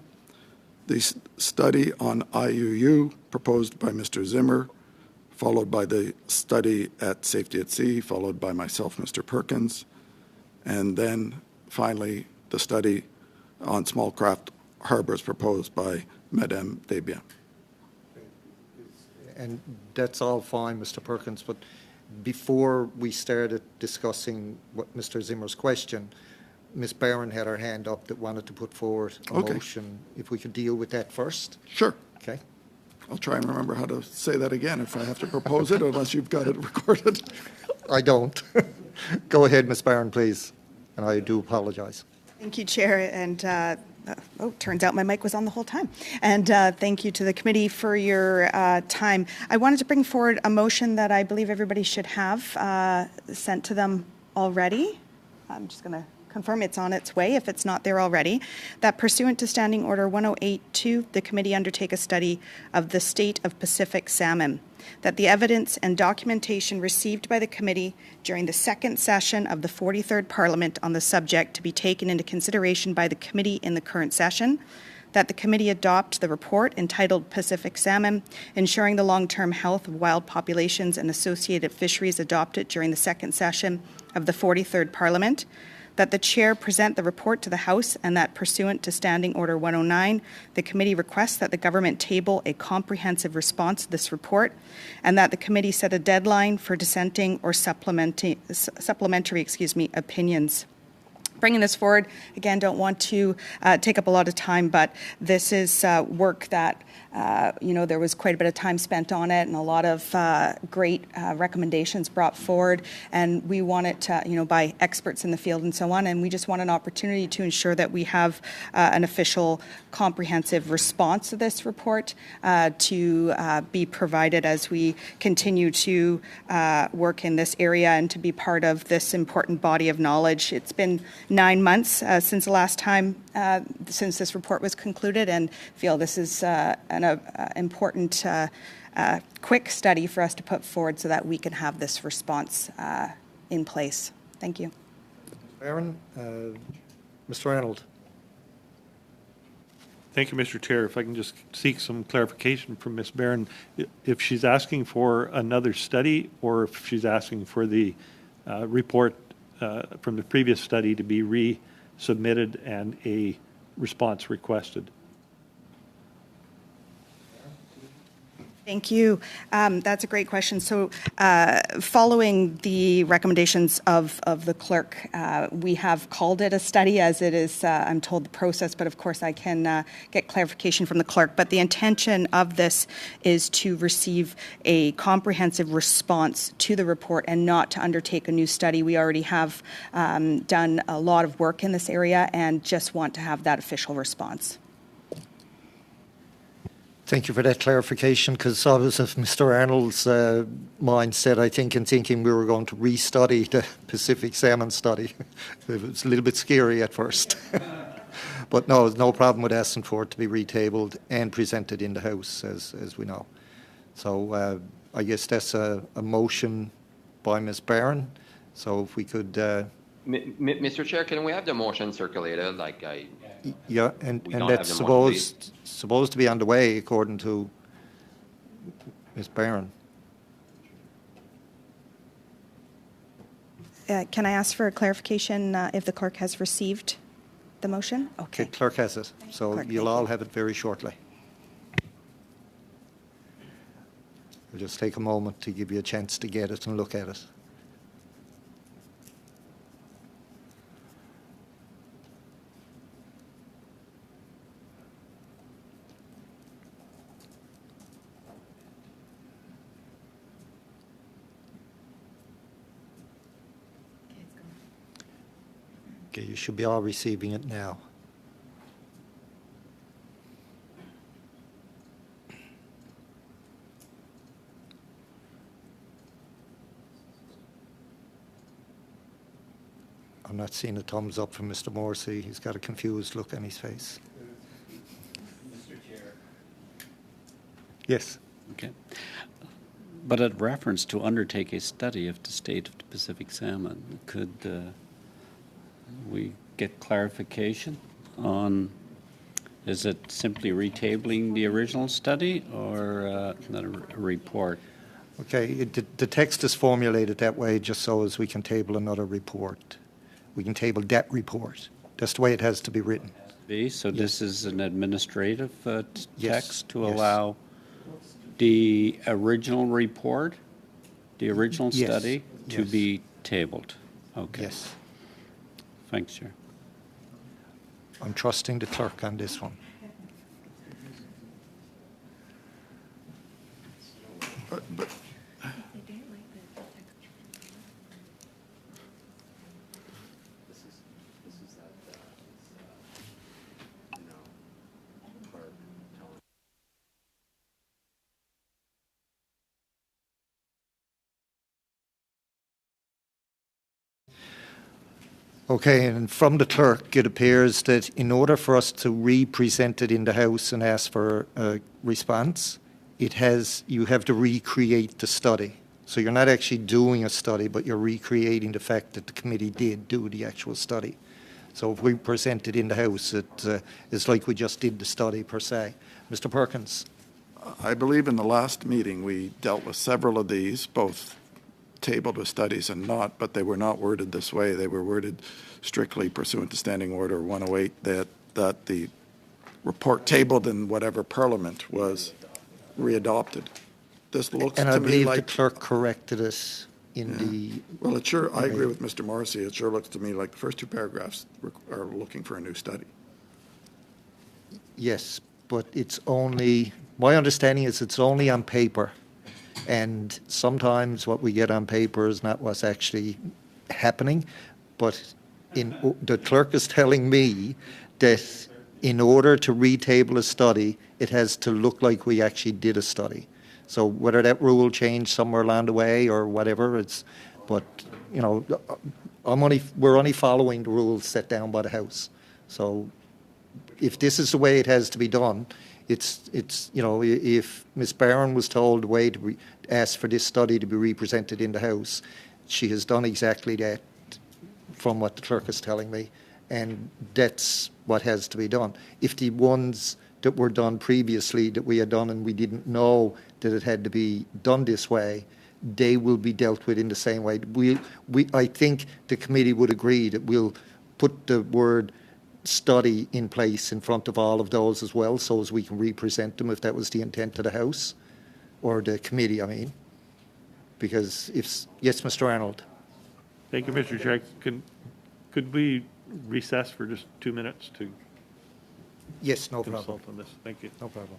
the study on IUU proposed by Mr. Zimmer, followed by the study at Safety at Sea, followed by myself, Mr. Perkins, and then finally the study on small craft harbors proposed by Madame Desbiens. And that's all fine, Mr. Perkins, but before we started discussing what Mr. Zimmer's question, Ms. Barron had her hand up that wanted to put forward a motion. If we could deal with that first. Sure. Okay. I'll try and remember how to say that again if I have to propose it, unless you've got it recorded. I don't. Go ahead, Ms. Barron, please. And I do apologize. Thank you, Chair, and Oh, turns out my mic was on the whole time. And thank you to the committee for your time. I wanted to bring forward a motion that I believe everybody should have sent to them already. I'm just going to confirm it's on its way if it's not there already. That pursuant to Standing Order 1082, the committee undertake a study of the state of Pacific salmon. That the evidence and documentation received by the committee during the second session of the 43rd Parliament on the subject to be taken into consideration by the committee in the current session. That the committee adopt the report entitled Pacific Salmon, Ensuring the Long-Term Health of Wild Populations and Associated Fisheries adopted during the second session of the 43rd Parliament. That the chair present the report to the House, and that pursuant to Standing Order 109, the committee requests that the government table a comprehensive response to this report, and that the committee set a deadline for dissenting or supplementary opinions. Bringing this forward, again, don't want to take up a lot of time, but this is work that, there was quite a bit of time spent on it and a lot of great recommendations brought forward. And we want it, by experts in the field and so on. And we just want an opportunity to ensure that we have an official, comprehensive response to this report to be provided as we continue to work in this area and to be part of this important body of knowledge. It's been 9 months since the last time since this report was concluded, and feel this is an important quick study for us to put forward so that we can have this response in place. Thank you. Aaron, Mr. Arnold. Thank you, Mr. Chair. If I can just seek some clarification from Ms. Barron, if she's asking for another study or if she's asking for the report from the previous study to be resubmitted and a response requested. Thank you. That's a great question. So following the recommendations of the clerk, we have called it a study as it is, I'm told, the process, but of course I can get clarification from the clerk. But the intention of this is to receive a comprehensive response to the report and not to undertake a new study. We already have done a lot of work in this area and just want to have that official response. Thank you for that clarification, because I was of Mr. Arnold's mindset, I think, in thinking we were going to restudy the Pacific salmon study. It was a little bit scary at first. But no, there's no problem with asking for it to be retabled and presented in the House, as we know. So I guess that's a motion by Ms. Barron. So if we could... Mr. Chair, can we have the motion circulated? Yeah, and that's supposed to be underway, according to Ms. Barron. Can I ask for a clarification if the clerk has received the motion? Okay. The clerk has it, so Clerk, you'll all have it very shortly. I'll just take a moment to give you a chance to get it and look at it. Okay, you should be all receiving it now. I'm not seeing a thumbs up from Mr. Morrissey. He's got a confused look on his face. Mr. Chair. Yes. Okay. But a reference to undertake a study of the state of the Pacific salmon, could we get clarification on, is it simply retabling the original study or not a report? Okay, the text is formulated that way just so as we can table another report. We can table that report. That's the way it has to be written. So yes. This is an administrative text to yes. allow the original report, the original yes. study, to yes. be tabled. Okay. Yes. Thanks, Chair. I'm trusting the clerk on this one. But Okay, and from the clerk, it appears that in order for us to re-present it in the House and ask for a response, you have to recreate the study. So you're not actually doing a study, but you're recreating the fact that the committee did do the actual study. So if we present it in the House, it's like we just did the study per se. Mr. Perkins. I believe in the last meeting, we dealt with several of these, both tabled with studies and not, but they were not worded this way. They were worded strictly pursuant to Standing Order 108 that the report tabled in whatever Parliament was readopted. This looks And to I me believe the like... clerk corrected us in the... Well, it sure, I agree with Mr. Morrissey. It sure looks to me like the first two paragraphs are looking for a new study. Yes, but it's only, my understanding is it's only on paper. And sometimes what we get on paper is not what's actually happening. But the clerk is telling me that in order to retable a study, it has to look like we actually did a study. So whether that rule changed somewhere along the way or whatever, but you know, we're only following the rules set down by the House. So if this is the way it has to be done, it's you know, if Ms. Barron was told the way to ask for this study to be represented in the House, she has done exactly that from what the clerk is telling me, and that's what has to be done. If the ones that were done previously that we had done and we didn't know that it had to be done this way, they will be dealt with in the same way. I think the committee would agree that we'll put the word study in place in front of all of those as well, so as we can represent them if that was the intent of the House, or the committee, I mean. Because yes, Mr. Arnold. Thank you, Mr. Chair. Could we recess for just 2 minutes to Yes, no problem. consult on this? Thank you. No problem.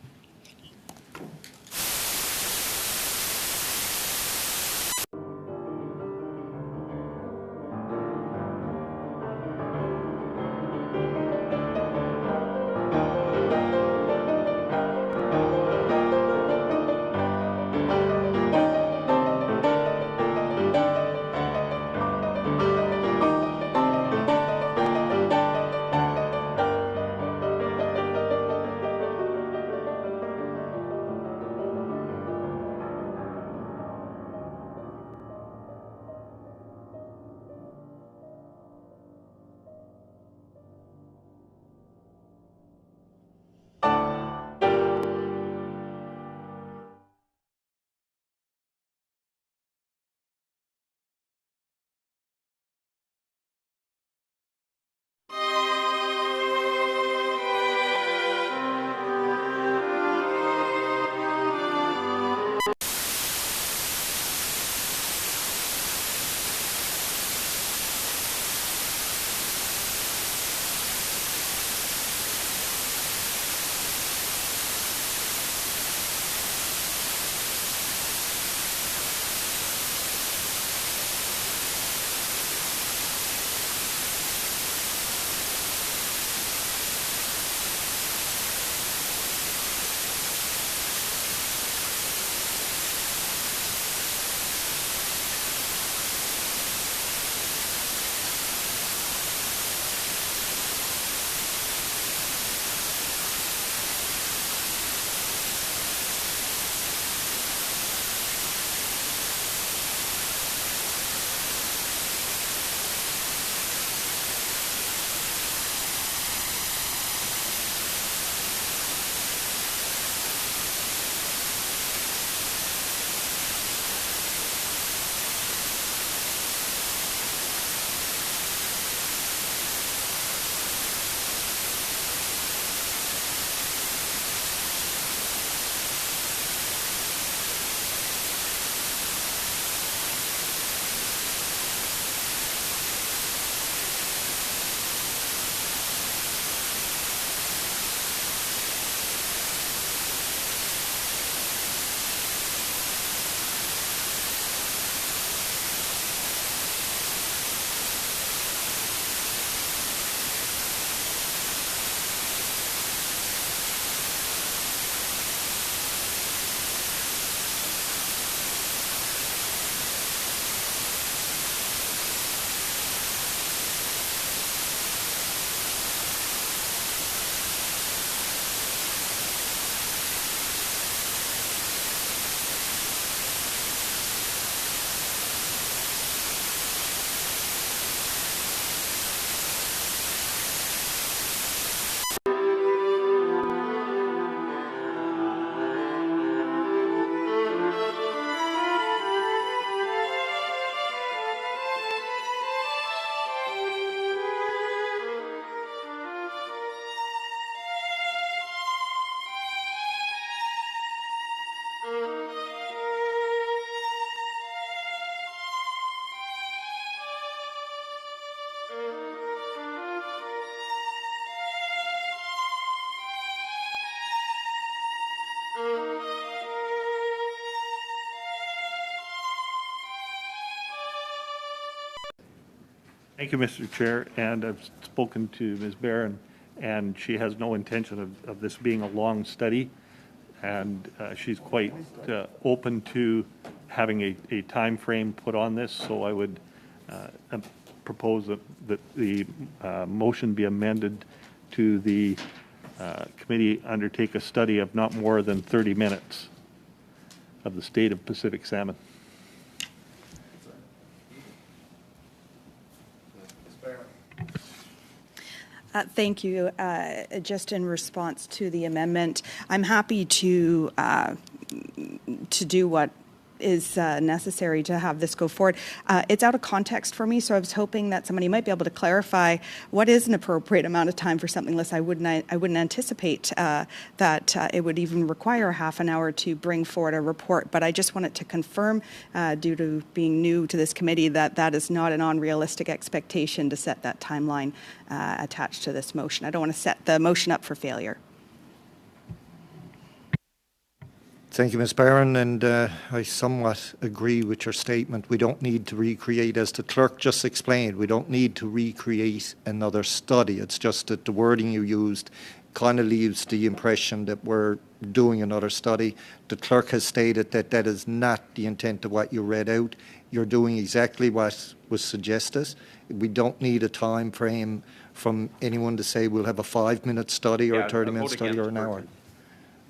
Thank you, Mr. Chair, and I've spoken to Ms. Barron, and she has no intention of this being a long study, and she's quite open to having a time frame put on this, so I would propose that the motion be amended to the committee undertake a study of not more than 30 minutes of the state of Pacific salmon. Thank you. Just in response to the amendment, I'm happy to do what is necessary to have this go forward. It's out of context for me, so I was hoping that somebody might be able to clarify what is an appropriate amount of time for something like this. I wouldn't anticipate that it would even require half an hour to bring forward a report, but I just wanted to confirm, due to being new to this committee, that that is not an unrealistic expectation to set that timeline attached to this motion. I don't want to set the motion up for failure. Thank you, Ms. Barron, and I somewhat agree with your statement. We don't need to recreate, as the clerk just explained, we don't need to recreate another study. It's just that the wording you used kind of leaves the impression that we're doing another study. The clerk has stated that that is not the intent of what you read out. You're doing exactly what was suggested. We don't need a time frame from anyone to say we'll have a 5-minute study or a 30-minute study or an hour.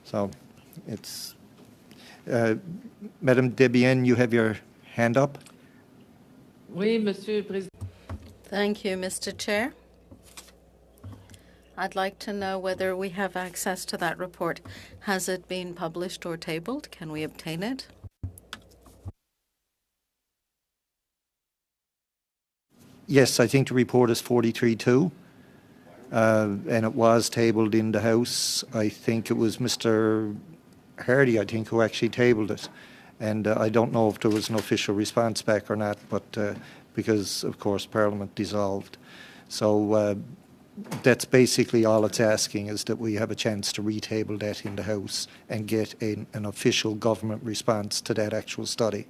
So it's... Madame Debienne, you have your hand up. Oui, Monsieur le Président. Thank you, Mr. Chair. I'd like to know whether we have access to that report. Has it been published or tabled? Can we obtain it? Yes, I think the report is 43-2, and it was tabled in the House. I think it was Mr. Hardy, I think, who actually tabled it. And I don't know if there was an official response back or not, but because, of course, Parliament dissolved. So that's basically all it's asking, is that we have a chance to retable that in the House and get an official government response to that actual study.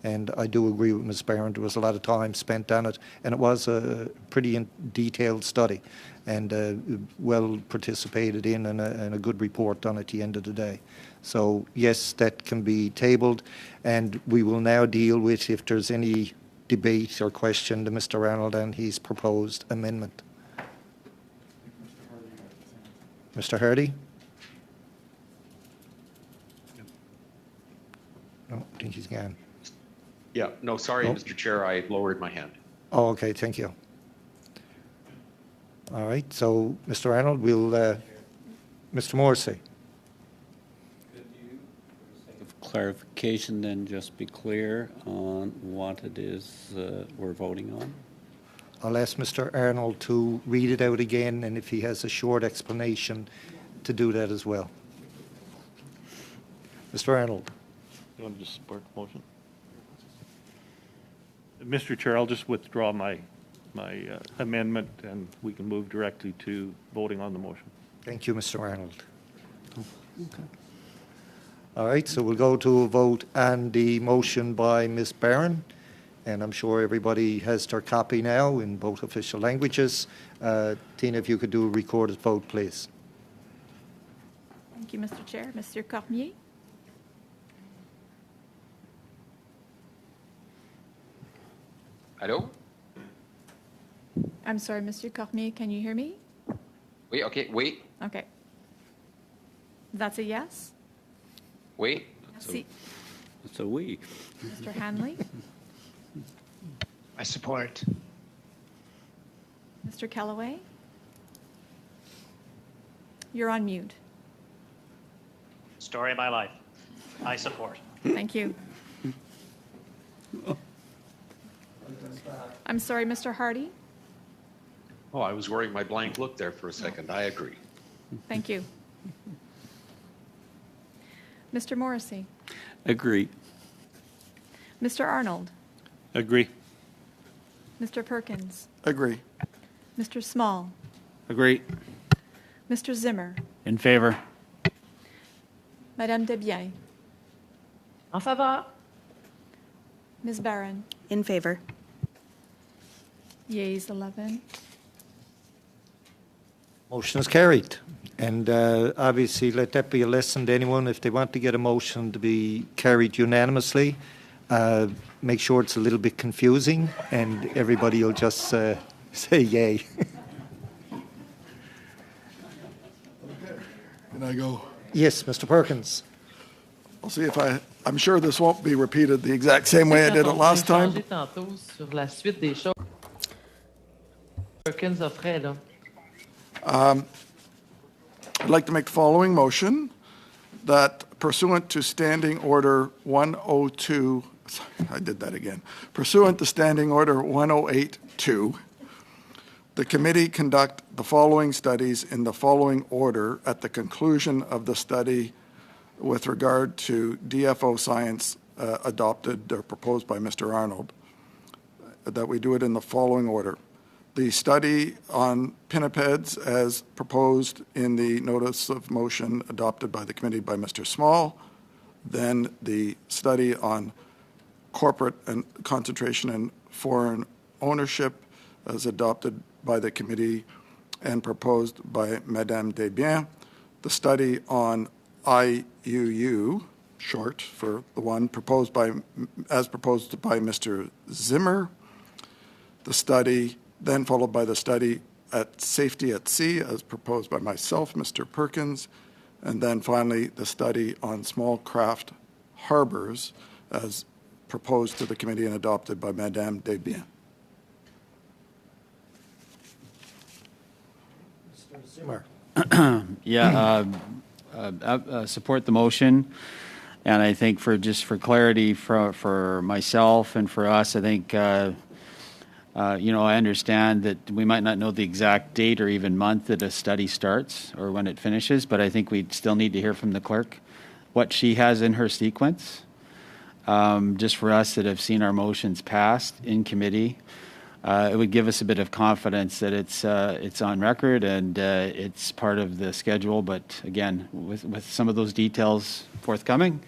And I do agree with Ms. Barron, there was a lot of time spent on it, and it was a pretty detailed study and well participated in, and a good report done at the end of the day. So yes, that can be tabled, and we will now deal with, if there's any debate or question, to Mr. Arnold and his proposed amendment. Mr. Hardy? No, I think he's gone. Yeah, no, sorry, Oh. Mr. Chair, I lowered my hand. Oh, okay, thank you. All right, so Mr. Arnold, we'll, Mr. Morrissey. Clarification, then just be clear on what it is we're voting on. I'll ask Mr. Arnold to read it out again, and if he has a short explanation, to do that as well. Mr. Arnold. You want to just support the motion? Mr. Chair, I'll just withdraw my amendment, and we can move directly to voting on the motion. Thank you, Mr. Arnold. Okay. All right, so we'll go to a vote on the motion by Ms. Barron, and I'm sure everybody has their copy now in both official languages. Tina, if you could do a recorded vote, please. Thank you, Mr. Chair. Monsieur Cormier? Hello? I'm sorry, Monsieur Cormier, can you hear me? Oui, okay, oui, Okay. That's a yes? oui. Merci. It's a we. Mr. Hanley? I support. Mr. Kellaway? You're on mute. Story of my life. I support. Thank you. I'm sorry, Mr. Hardy? Oh, I was wearing my blank look there for a second. I agree. Thank you. Mr. Morrissey? Agree. Mr. Arnold? Agree. Mr. Perkins, Agree. Mr. Small, Agree. Mr. Zimmer, In favor. Madame Desbiens, En faveur. Ms. Barron. In favor. Yeas 11. Motion is carried. And obviously, let that be a lesson to anyone. If they want to get a motion to be carried unanimously, make sure it's a little bit confusing and everybody will just say yay. Can I go? Yes, Mr. Perkins. I'll see if I'm sure this won't be repeated the exact same way I did it last time. Tantôt sur la suite des choses. Perkins offrait, là. I'd like to make the following motion, that pursuant to Standing Order 102, I did that again, pursuant to Standing Order 1082, the committee conduct the following studies in the following order at the conclusion of the study with regard to DFO science adopted or proposed by Mr. Arnold, that we do it in the following order. The study on pinnipeds as proposed in the notice of motion adopted by the committee by Mr. Small, then the study on corporate and concentration and foreign ownership as adopted by the committee and proposed by Madame Desbiens, the study on IUU, short for the one proposed by, as proposed by Mr. Zimmer, the study then followed by the study at safety at sea as proposed by myself, Mr. Perkins, and then finally the study on small craft harbors as proposed to the committee and adopted by Madame Desbiens. Mr. Zimmer. Yeah, support the motion. And I think for clarity for myself and for us, I think I understand that we might not know the exact date or even month that a study starts or when it finishes, but I think we still need to hear from the clerk what she has in her sequence. Just for us that have seen our motions passed in committee, it would give us a bit of confidence that it's on record and it's part of the schedule. But again, with some of those details forthcoming,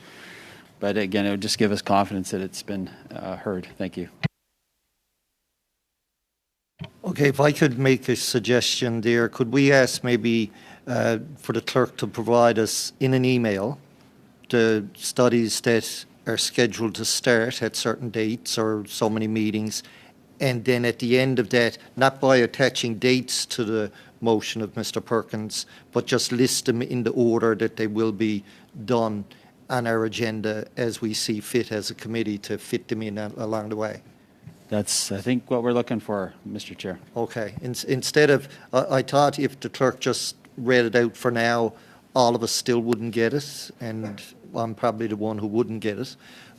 but again, it would just give us confidence that it's been heard. Thank you. Okay, if I could make a suggestion there, could we ask maybe for the clerk to provide us in an email the studies that are scheduled to start at certain dates or so many meetings, and then at the end of that, not by attaching dates to the motion of Mr. Perkins, but just list them in the order that they will be done on our agenda as we see fit as a committee to fit them in along the way. That's, I think, what we're looking for, Mr. Chair. Okay. Instead of, I thought if the clerk just read it out for now, all of us still wouldn't get it, and I'm probably the one who wouldn't get it.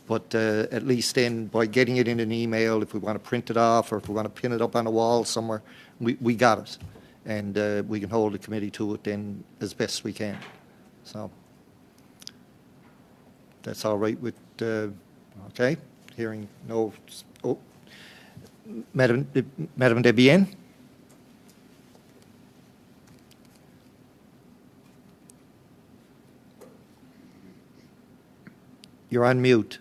But at least then, by getting it in an email, if we want to print it off or if we want to pin it up on a wall somewhere, we got it. And we can hold the committee to it then as best we can. So that's all right with, okay, hearing no, oh. Madame Desbiens. You're on mute.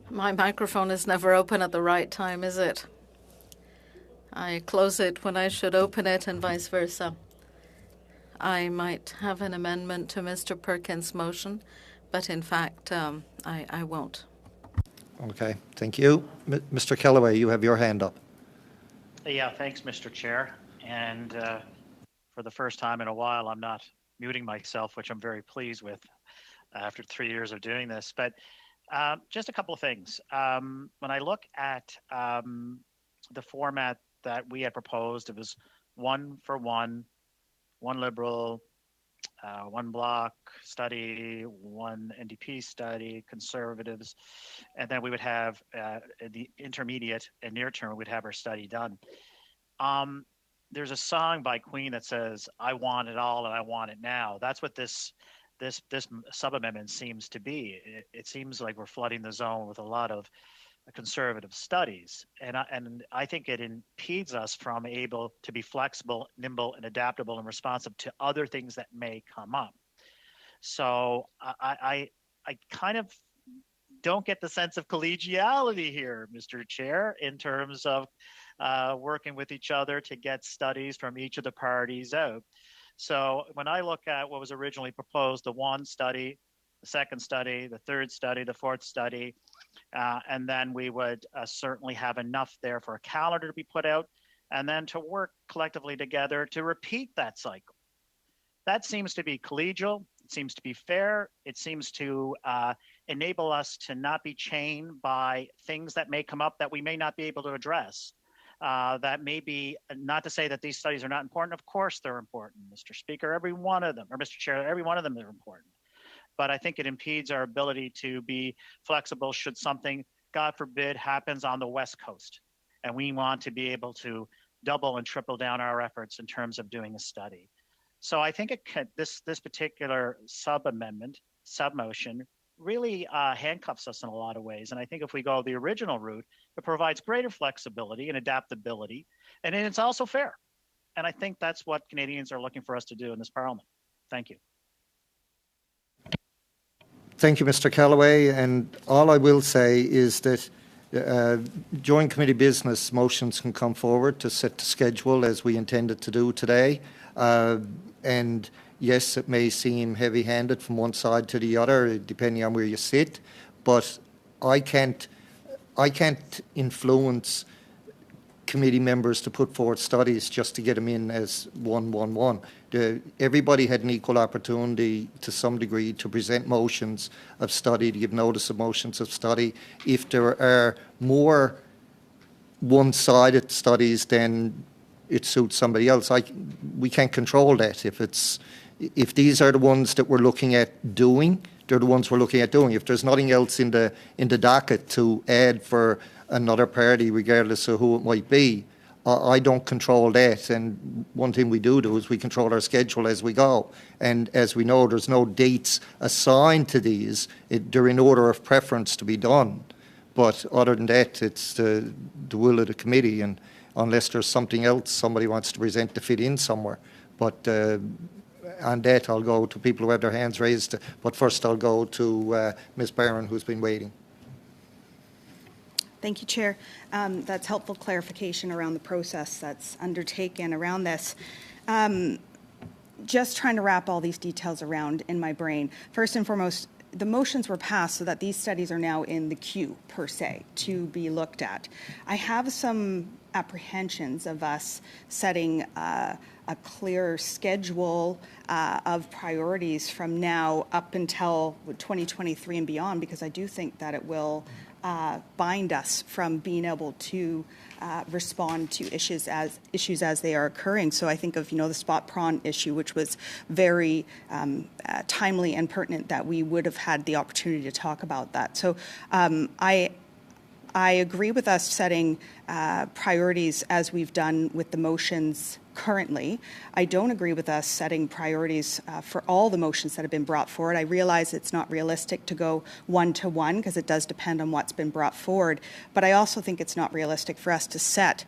My microphone is never open at the right time, is it? I close it when I should open it and vice versa. I might have an amendment to Mr. Perkins' motion, but in fact, I won't. Okay, thank you. Mr. Kellaway, you have your hand up. Yeah, thanks, Mr. Chair. And for the first time in a while, I'm not muting myself, which I'm very pleased with after 3 years of doing this. But just a couple of things. When I look at the format that we had proposed, it was 1 for 1, 1 Liberal, 1 Bloc study, 1 NDP study, Conservatives, and then we would have the intermediate and near term, we'd have our study done. There's a song by Queen that says, "I want it all and I want it now." That's what this this sub-amendment seems to be. It seems like we're flooding the zone with a lot of conservative studies. And I think it impedes us from able to be flexible, nimble, and adaptable and responsive to other things that may come up. So I kind of don't get the sense of collegiality here, Mr. Chair, in terms of working with each other to get studies from each of the parties out. So when I look at what was originally proposed, the one study, the second study, the third study, the fourth study, and then we would certainly have enough there for a calendar to be put out, and then to work collectively together to repeat that cycle. That seems to be collegial. It seems to be fair. It seems to enable us to not be chained by things that may come up that we may not be able to address. That may be, not to say that these studies are not important. Of course they're important, Mr. Speaker. Every one of them, or Mr. Chair, every one of them are important. But I think it impedes our ability to be flexible should something, God forbid, happens on the West Coast. And we want to be able to double and triple down our efforts in terms of doing a study. So I think this particular sub-amendment, sub-motion, really handcuffs us in a lot of ways. And I think if we go the original route, it provides greater flexibility and adaptability, and it's also fair. And I think that's what Canadians are looking for us to do in this Parliament. Thank you. Thank you, Mr. Callaway. And all I will say is that during committee business, motions can come forward to set the schedule as we intended to do today. And yes, it may seem heavy-handed from one side to the other, depending on where you sit, but I can't influence committee members to put forward studies just to get them in as 111. Everybody had an equal opportunity to some degree to present motions of study, to give notice of motions of study. If there are more one-sided studies, then it suits somebody else. We can't control that. If these are the ones that we're looking at doing, they're the ones we're looking at doing. If there's nothing else in the docket to add for another party, regardless of who it might be, I don't control that. And one thing we do is we control our schedule as we go. And as we know, there's no dates assigned to these. They're in order of preference to be done. But other than that, it's the will of the committee. And unless there's something else somebody wants to present to fit in somewhere. But on that, I'll go to people who have their hands raised. But first, I'll go to Ms. Barron, who's been waiting. Thank you, Chair. That's helpful clarification around the process that's undertaken around this. Just trying to wrap all these details around in my brain. First and foremost, the motions were passed so that these studies are now in the queue, per se, to be looked at. I have some apprehensions of us setting a clear schedule of priorities from now up until 2023 and beyond, because I do think that it will bind us from being able to respond to issues as they are occurring. So I think of, the spot prawn issue, which was very timely and pertinent that we would have had the opportunity to talk about that. So I agree with us setting priorities as we've done with the motions currently. I don't agree with us setting priorities for all the motions that have been brought forward. I realize it's not realistic to go one-to-one because it does depend on what's been brought forward, but I also think it's not realistic for us to set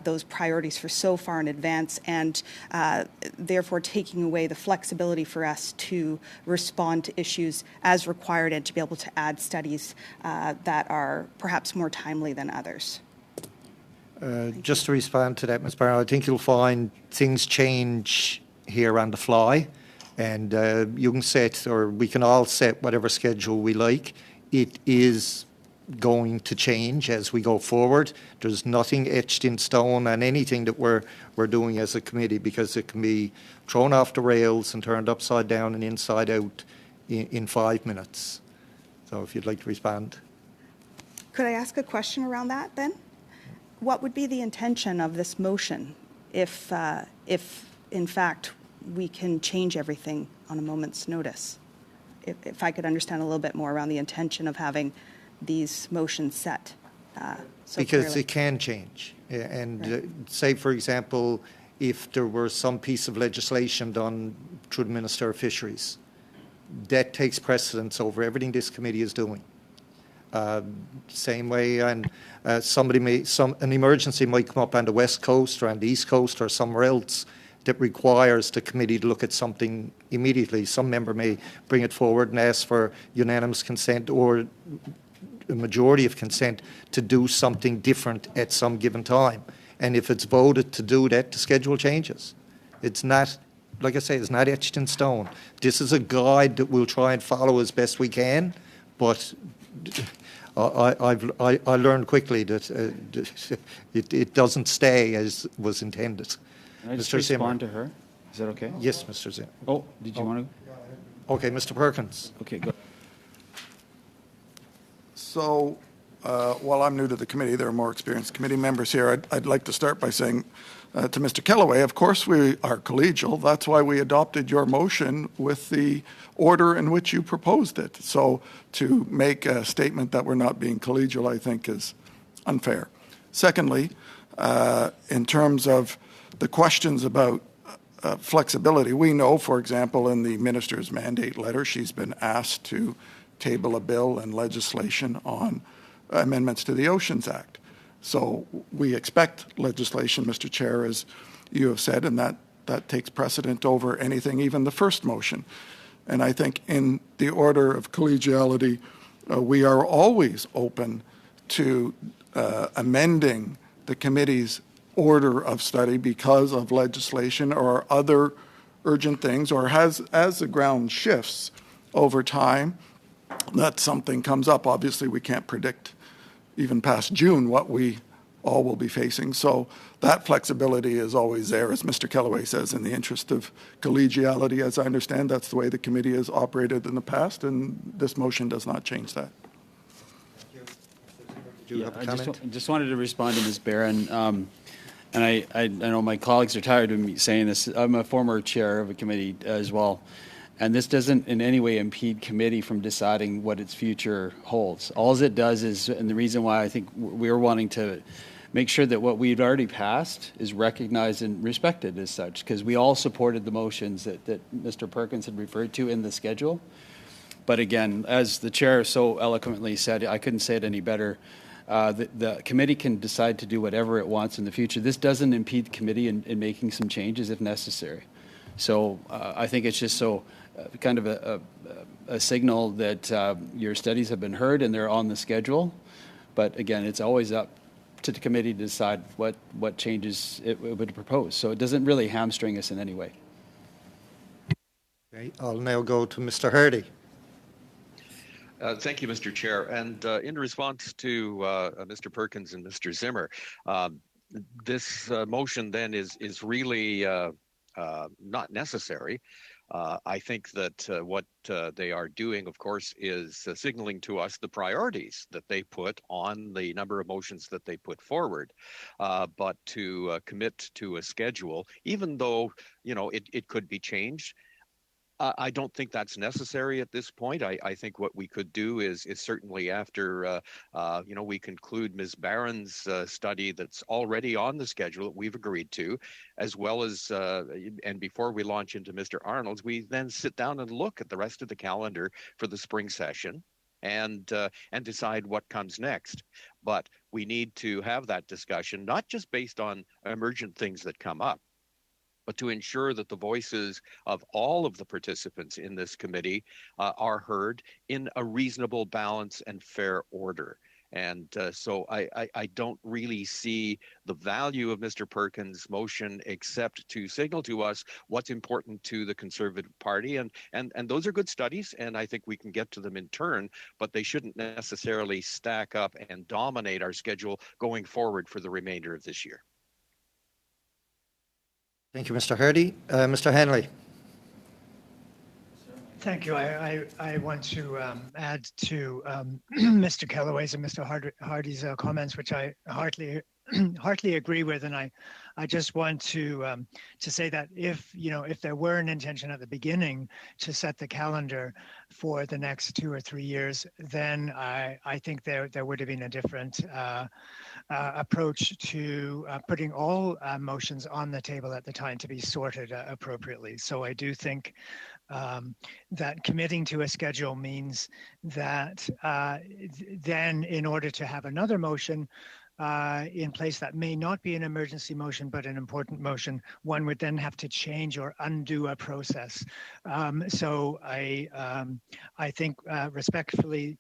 those priorities for so far in advance and therefore taking away the flexibility for us to respond to issues as required and to be able to add studies that are perhaps more timely than others. Just to respond to that, Ms. Barrow, I think you'll find things change here on the fly, and you can set, or we can all set whatever schedule we like. It is going to change as we go forward. There's nothing etched in stone on anything that we're doing as a committee, because it can be thrown off the rails and turned upside down and inside out in 5 minutes. So if you'd like to respond. Could I ask a question around that then? What would be the intention of this motion if in fact, we can change everything on a moment's notice? If I could understand a little bit more around the intention of having these motions set so because clearly. It can change. And Right. Say, for example, if there were some piece of legislation done through the Minister of Fisheries, that takes precedence over everything this committee is doing. Same way, and an emergency might come up on the West Coast or on the East Coast or somewhere else that requires the committee to look at something immediately. Some member may bring it forward and ask for unanimous consent or a majority of consent to do something different at some given time. And if it's voted to do that, the schedule changes. It's not, like I say, it's not etched in stone. This is a guide that we'll try and follow as best we can, but I learned quickly that it doesn't stay as was intended. Can I just Mr. respond Zimmer. to her? Is that okay? Yes, Mr. Zimmer. Oh, did you want to? Okay, Mr. Perkins. Okay, go. So, while I'm new to the committee, there are more experienced committee members here. I'd like to start by saying to Mr. Kellaway, of course we are collegial. That's why we adopted your motion with the order in which you proposed it. So to make a statement that we're not being collegial, I think, is unfair. Secondly, in terms of the questions about flexibility, we know, for example, in the minister's mandate letter, she's been asked to table a bill and legislation on amendments to the Oceans Act. So we expect legislation, Mr. Chair, as you have said, and that takes precedent over anything, even the first motion. And I think in the order of collegiality, we are always open to amending the committee's order of study because of legislation or other urgent things, or as the ground shifts over time, that something comes up. Obviously, we can't predict even past June what we all will be facing. So that flexibility is always there, as Mr. Kellaway says, in the interest of collegiality. As I understand, that's the way the committee has operated in the past, and this motion does not change that. Do you have a comment? Just wanted to respond to Ms. Barron. And I know my colleagues are tired of me saying this. I'm a former chair of a committee as well. And this doesn't in any way impede committee from deciding what its future holds. All it does is, and the reason why I think we're wanting to make sure that what we've already passed is recognized and respected as such, because we all supported the motions that Mr. Perkins had referred to in the schedule. But again, as the chair so eloquently said, I couldn't say it any better, the committee can decide to do whatever it wants in the future. This doesn't impede the committee in making some changes if necessary. So I think it's just kind of a signal that your studies have been heard and they're on the schedule. But again, it's always up to the committee to decide what changes it would propose. So it doesn't really hamstring us in any way. Okay, I'll now go to Mr. Hardy. Thank you, Mr. Chair. And in response to Mr. Perkins and Mr. Zimmer, this motion then is really not necessary. I think that what they are doing, of course, is signaling to us the priorities that they put on the number of motions that they put forward. But to commit to a schedule, even though, it could be changed, I don't think that's necessary at this point. I think what we could do is certainly after, we conclude Ms. Barron's study that's already on the schedule that we've agreed to, as well as, and before we launch into Mr. Arnold's, we then sit down and look at the rest of the calendar for the spring session and decide what comes next. But we need to have that discussion, not just based on emergent things that come up, but to ensure that the voices of all of the participants in this committee are heard in a reasonable balance and fair order. And so I don't really see the value of Mr. Perkins' motion except to signal to us what's important to the Conservative Party. And those are good studies, and I think we can get to them in turn, but they shouldn't necessarily stack up and dominate our schedule going forward for the remainder of this year. Thank you, Mr. Hardy. Mr. Hanley. Thank you. I want to add to Mr. Kellaway's and Mr. Hardy's comments, which I heartily agree with, and I just want to say that if there were an intention at the beginning to set the calendar for the next 2 or 3 years, then I think there would have been a different approach to putting all motions on the table at the time to be sorted appropriately. So I do think that committing to a schedule means that then in order to have another motion in place that may not be an emergency motion but an important motion, one would then have to change or undo a process. So I think respectfully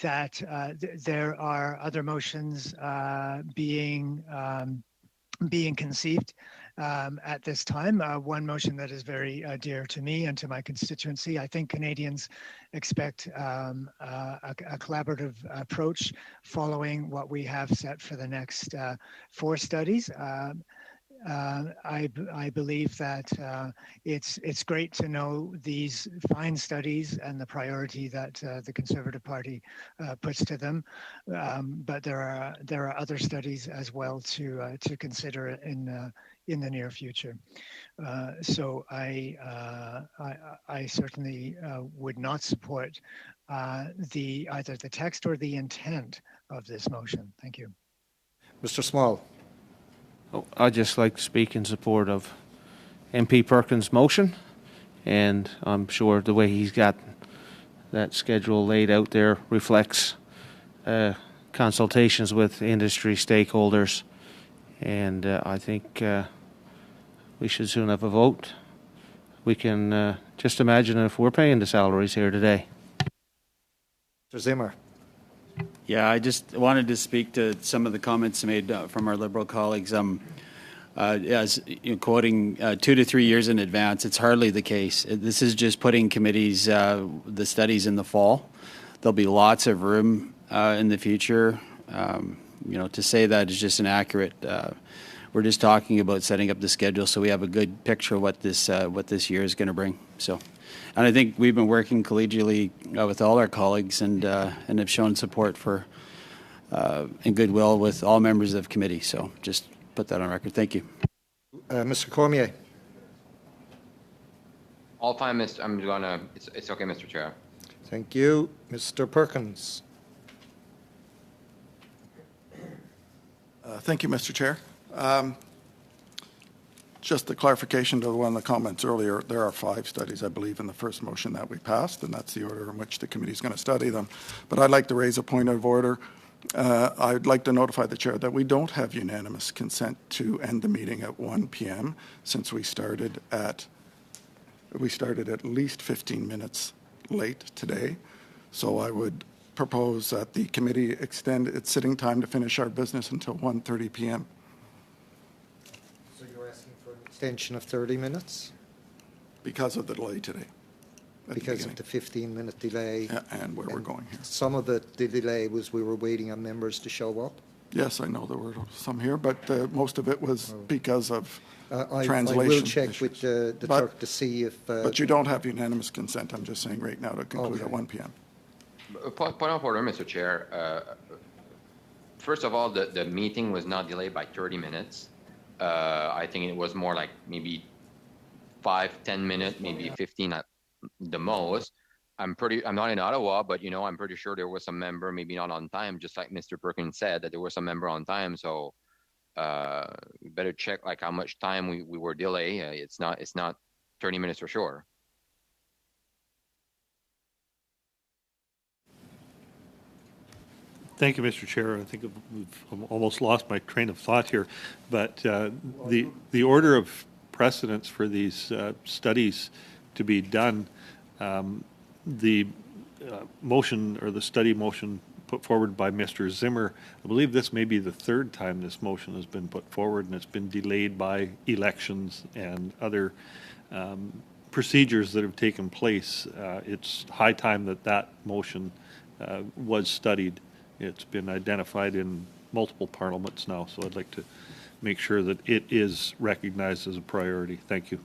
that there are other motions being conceived at this time. One motion that is very dear to me and to my constituency. I think Canadians expect a collaborative approach following what we have set for the next 4 studies. I believe that it's great to know these fine studies and the priority that the Conservative Party puts to them, but there are other studies as well to consider in the near future. So I certainly would not support either the text or the intent of this motion. Thank you. Mr. Small. Oh, I'd just like to speak in support of MP Perkins' motion, and I'm sure the way he's got that schedule laid out there reflects consultations with industry stakeholders, and I think we should soon have a vote. We can just imagine if we're paying the salaries here today. Mr. Zimmer. Yeah, I just wanted to speak to some of the comments made from our Liberal colleagues. As quoting 2 to 3 years in advance, it's hardly the case. This is just putting committees, the studies in the fall. There'll be lots of room in the future. To say that is just inaccurate. We're just talking about setting up the schedule so we have a good picture of what this year is going to bring. And I think we've been working collegially with all our colleagues and have shown support for and goodwill with all members of committee. So just put that on record. Thank you. Mr. Cormier. All fine, Mr. It's okay, Mr. Chair. Thank you. Mr. Perkins. Thank you, Mr. Chair. Just a clarification to one of the comments earlier, there are 5 studies, I believe, in the first motion that we passed, and that's the order in which the committee is going to study them. But I'd like to raise a point of order. I'd like to notify the chair that we don't have unanimous consent to end the meeting at 1 p.m. since we started at least 15 minutes late today. So I would propose that the committee extend its sitting time to finish our business until 1:30 p.m. So you're asking for an extension of 30 minutes? Because of the delay today. Because of the 15-minute delay. And where we're going here. Some of the delay was we were waiting on members to show up? Yes, I know there were some here, but most of it was because of translation. I will check issues. with the clerk to see if... but you don't have unanimous consent, I'm just saying right now, to conclude at 1 p.m. Point of order, Mr. Chair. First of all, the meeting was not delayed by 30 minutes. I think it was more like maybe 5-10 minutes, maybe 15 at the most. I'm not in Ottawa, but I'm pretty sure there was some member maybe not on time, just like Mr. Perkins said that there was some member on time. So we better check like how much time we were delayed. It's not 30 minutes for sure. Thank you, Mr. Chair. I think I've almost lost my train of thought here, but the order of precedence for these studies to be done, the motion or the study motion put forward by Mr. Zimmer, I believe this may be the 3rd time this motion has been put forward, and it's been delayed by elections and other procedures that have taken place. It's high time that motion was studied. It's been identified in multiple parliaments now, so I'd like to make sure that it is recognized as a priority. Thank you.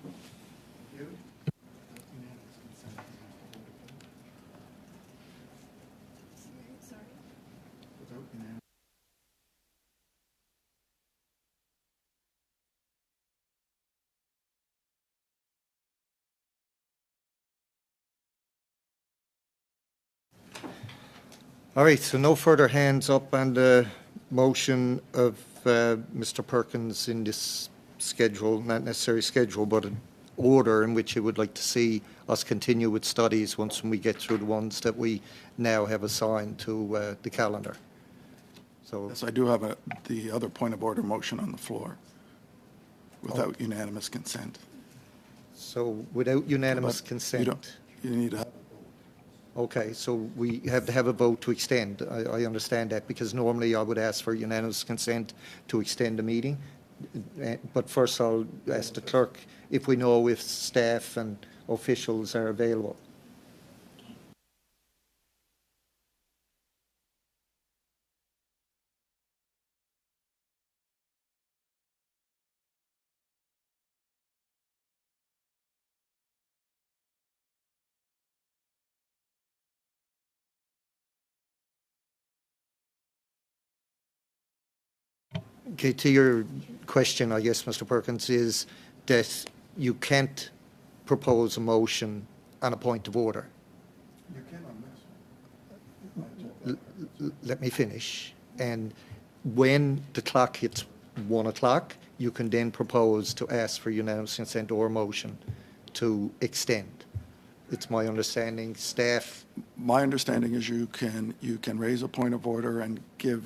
All right, so no further hands up on the motion of Mr. Perkins in this schedule, not necessarily schedule, but an order in which you would like to see us continue with studies once we get through the ones that we now have assigned to the calendar. So, Yes, I do have the other point of order motion on the floor without unanimous consent. so without unanimous But consent. You need to have. Okay, so we have to have a vote to extend. I understand that, because normally I would ask for unanimous consent to extend the meeting. But first I'll ask the clerk if we know if staff and officials are available. Okay, to your question, I guess, Mr. Perkins, is that you can't propose a motion on a point of order. You can on this. Let me finish. And when the clock hits 1 o'clock, you can then propose to ask for unanimous consent or a motion to extend. It's my understanding, staff. My understanding is you can raise a point of order and give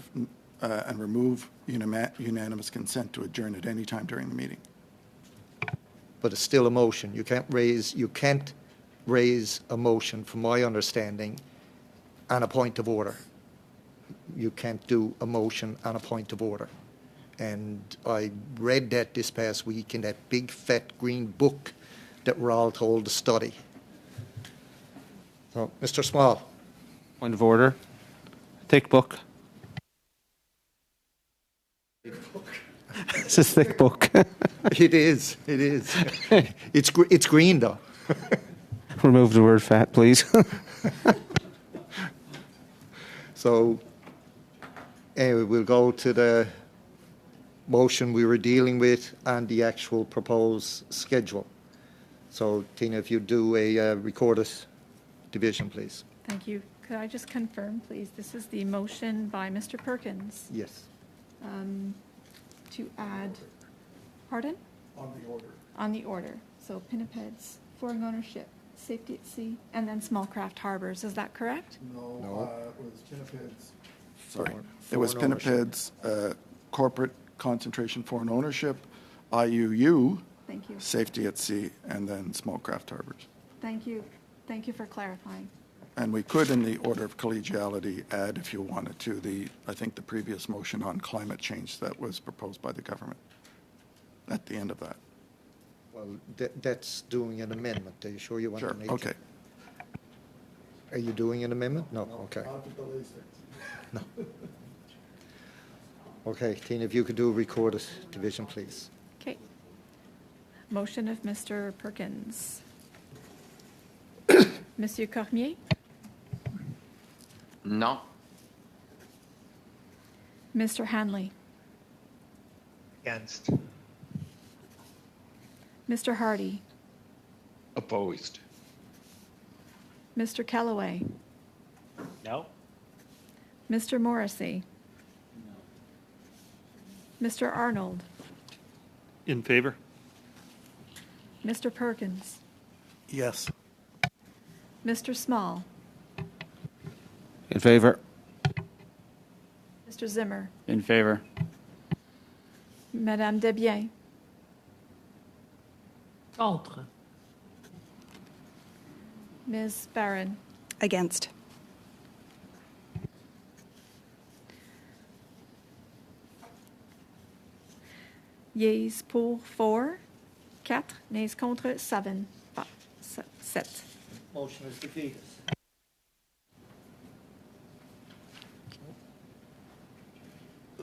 and remove unanimous consent to adjourn at any time during the meeting. But it's still a motion. You can't raise a motion, from my understanding, on a point of order. You can't do a motion on a point of order. And I read that this past week in that big fat green book that we're all told to study. So, Mr. Small. Point of order. Thick book. It's a thick book. It is. It is. It's green, though. Remove the word fat, please. So, anyway, we'll go to the motion we were dealing with and the actual proposed schedule. So, Tina, if you do a recorded division, please. Thank you. Could I just confirm, please? This is the motion by Mr. Perkins Yes. to add, pardon? On the order. On the order. So pinnipeds, foreign ownership, safety at sea, and then small craft harbors. Is that correct? No, it was pinnipeds. Sorry. It Foreign was ownership. pinnipeds, corporate concentration foreign ownership, IUU, Thank you. safety at sea, and then small craft harbors. Thank you. Thank you for clarifying. And we could, in the order of collegiality, add, if you wanted to, I think the previous motion on climate change that was proposed by the government at the end of that. Well, that's doing an amendment. Are you sure you want Sure, to make okay. it? Are you doing an amendment? No, okay. No. Okay, Tina, if you could do a recorded division, please. Okay. Motion of Mr. Perkins. Monsieur Cormier? No. Mr. Hanley? Against. Mr. Hardy? Opposed. Mr. Kellaway? No? Mr. Morrissey? Mr. Arnold? In favor? Mr. Perkins? Yes. Mr. Small? In favor. Mr. Zimmer? In favor. Madame Desbiens? Contre. Ms. Barron? Against. Yeas pour 4, 4, nays contre 7. 7. Motion is defeated.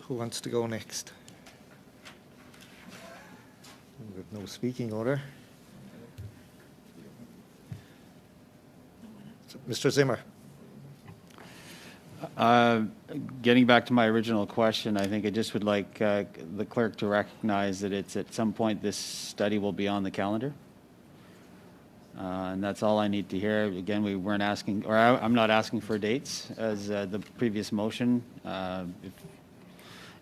Who wants to go next? We have no speaking order. Mr. Zimmer. Getting back to my original question, I think I just would like the clerk to recognize that it's at some point this study will be on the calendar. And that's all I need to hear. Again, we weren't asking, or I'm not asking for dates as the previous motion. It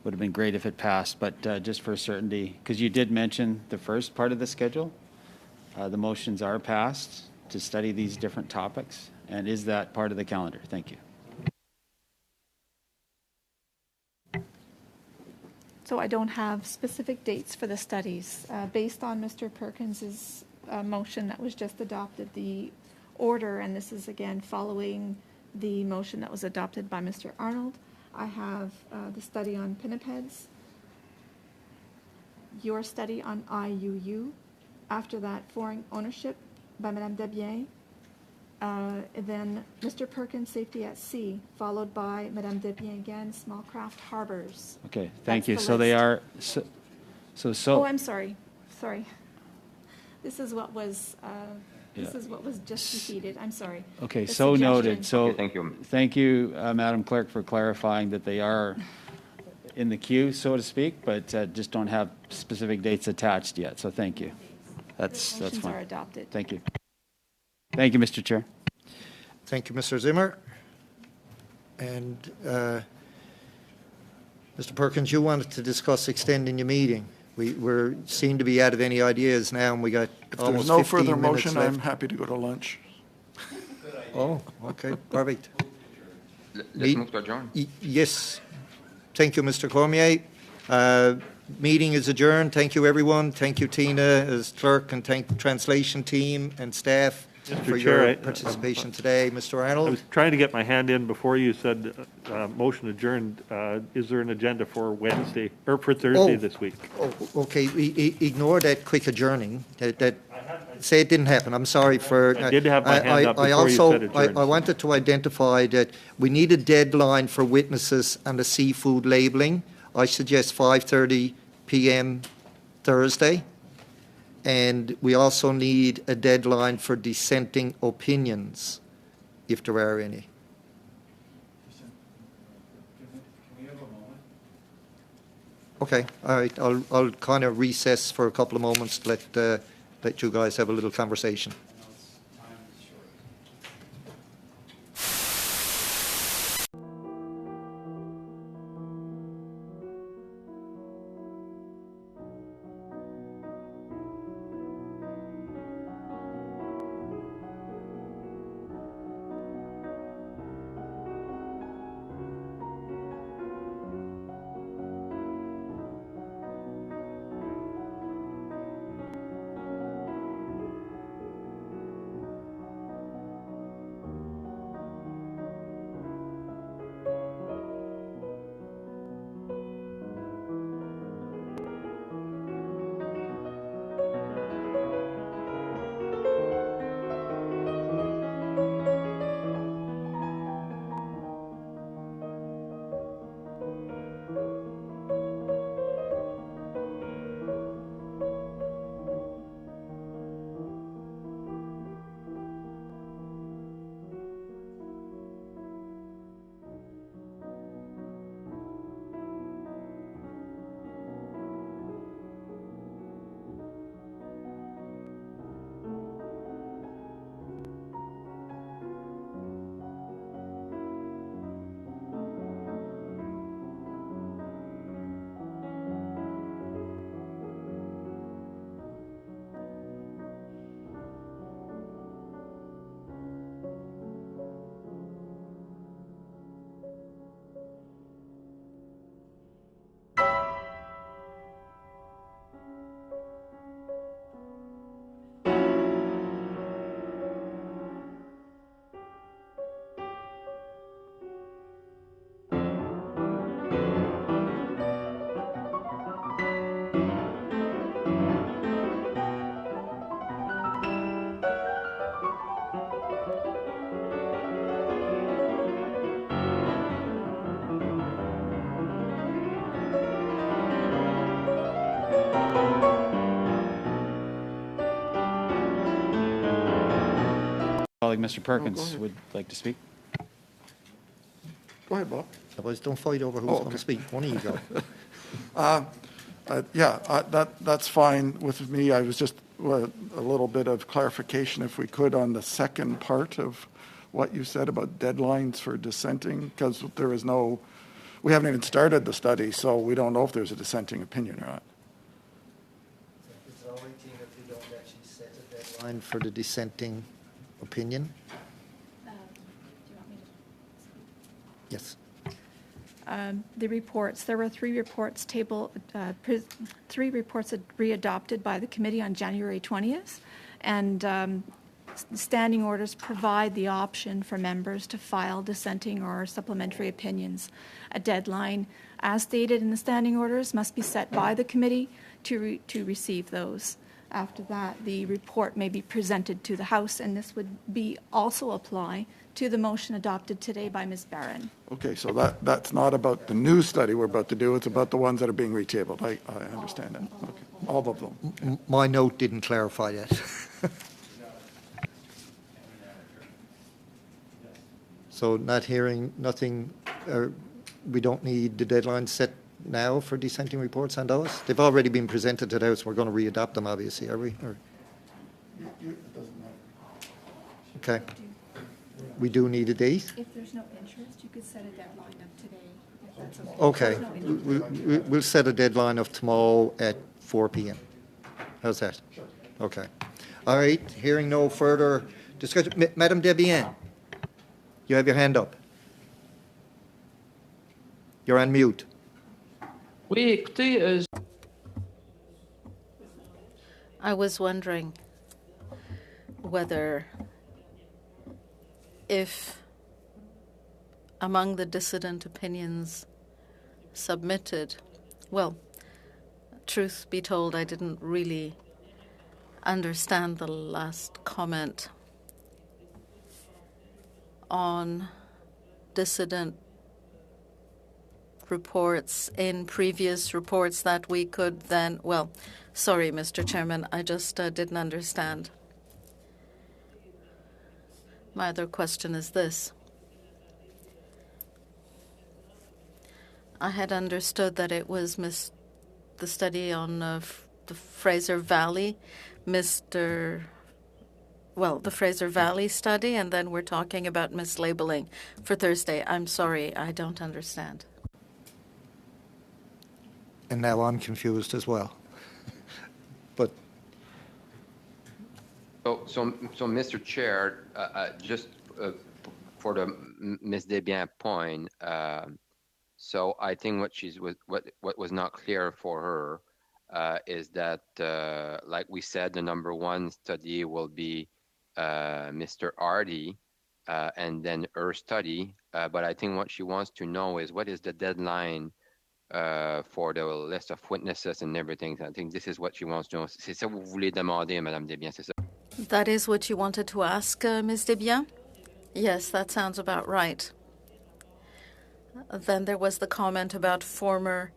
would have been great if it passed, but just for certainty, because you did mention the first part of the schedule. the motions are passed to study these different topics? And is that part of the calendar? Thank you. So I don't have specific dates for the studies. Based on Mr. Perkins's motion that was just adopted, the order, and this is again following the motion that was adopted by Mr. Arnold, I have the study on pinnipeds, your study on IUU, after that foreign ownership by Madame Debier, then Mr. Perkins, safety at sea, followed by Madame Debier again, small craft harbors. Okay, thank That's you. the So they list. are, Oh, I'm sorry. This is what was, this Yeah. is what was just defeated. I'm sorry. okay, The so noted. suggestion. So thank you. Thank you, Madam Clerk, for clarifying that they are in the queue, so to speak, but just don't have specific dates attached yet. So thank you. That's Motions fine. are adopted. Thank you. Thank you, Mr. Chair. Thank you, Mr. Zimmer. And Mr. Perkins, you wanted to discuss extending your meeting. We're seem to be out of any ideas now, and we got If almost there's no 15 further minutes motion, left. I'm happy to go to lunch. Oh, okay, perfect. Let's move to adjourn. Yes. Thank you, Mr. Cormier. Meeting is adjourned. Thank you, everyone. Thank you, Tina, as clerk, and thank the translation team and staff for Chair, your participation today. Mr. I Arnold? was trying to get my hand in before you said motion adjourned. Is there an agenda for Wednesday, or for Thursday this week? Oh, okay, ignore that quick adjourning. Say it didn't happen. I'm sorry for... I did have my hand up before you said adjourned. I wanted to identify that we need a deadline for witnesses and the seafood labeling. I suggest 5:30 p.m. Thursday. And we also need a deadline for dissenting opinions, if there are any. Okay, all right. I'll kind of recess for a couple of moments to let you guys have a little conversation. Colleague Mr. Perkins ahead. would like to speak. Go ahead, Bob. Otherwise, don't fight over who's Oh, going okay. to speak. One of you go. That's fine with me. I was just a little bit of clarification, if we could, on the second part of what you said about deadlines for dissenting, because there is no, we haven't even started the study, so we don't know if there's a dissenting opinion or not. It's already if you don't actually set a deadline. Line for the dissenting opinion. Yes. The reports, there were three reports readopted by the committee on January 20th, and standing orders provide the option for members to file dissenting or supplementary opinions. A deadline, as stated in the standing orders, must be set by the committee to receive those. After that, the report may be presented to the House, and this would be also apply to the motion adopted today by Ms. Barron. Okay, so that's not about the new study we're about to do, it's about the ones that are being retabled. I understand that. Okay. All of them. My note didn't clarify that. So not hearing, nothing, we don't need the deadline set now for dissenting reports on those? They've already been presented to the House. We're going to readopt them, obviously, are we? Or? Okay. We do need a date? If there's no interest, you could set a deadline of today, if that's okay. Okay. We'll set a deadline of tomorrow at 4 p.m. How's that? Okay. All right. Hearing no further discussion. Madame Debian, you have your hand up. You're on mute. Oui, écoutez, I was wondering whether if among the dissident opinions submitted, well, truth be told, I didn't really understand the last comment on dissident reports in previous reports that we could then, well, sorry, Mr. Chairman, I just didn't understand. My other question is this. I had understood that it was the study on the Fraser Valley, the Fraser Valley study, and then we're talking about mislabeling for Thursday. I'm sorry, I don't understand. And now I'm confused as well. But So, Mr. Chair, just for the Ms. Desbiens point, so I think what was not clear for her is that, like we said, the number one study will be Mr. Hardy, and then her study. But I think what she wants to know is what is the deadline for the list of witnesses and everything. I think this is what she wants to know. C'est ça que vous voulez demander, Madame Desbiens, c'est ça? That is what you wanted to ask, Ms. Desbiens? Yes, that sounds about right. Then there was the comment about former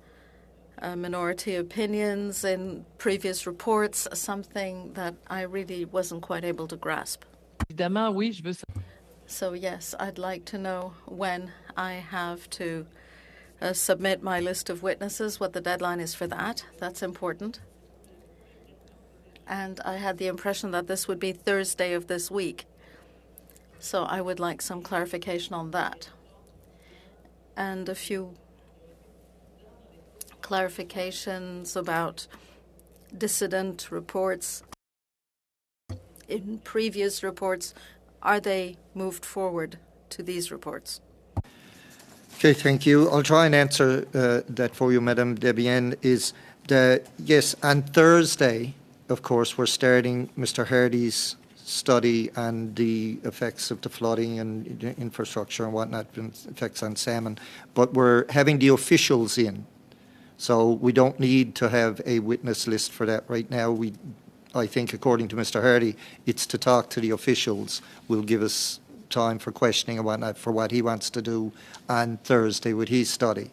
minority opinions in previous reports, something that I really wasn't quite able to grasp. évidemment, oui, je veux. So yes, I'd like to know when I have to submit my list of witnesses, what the deadline is for that. That's important. And I had the impression that this would be Thursday of this week. So I would like some clarification on that. And a few clarifications about dissident reports. In previous reports, are they moved forward to these reports? okay, thank you. I'll try and answer that for you, Madame Debian. Yes, on Thursday, of course, we're starting Mr. Hardy's study on the effects of the flooding and infrastructure and whatnot, effects on salmon. But we're having the officials in. So we don't need to have a witness list for that right now. I think, according to Mr. Hardy, it's to talk to the officials will give us time for questioning and whatnot for what he wants to do on Thursday with his study.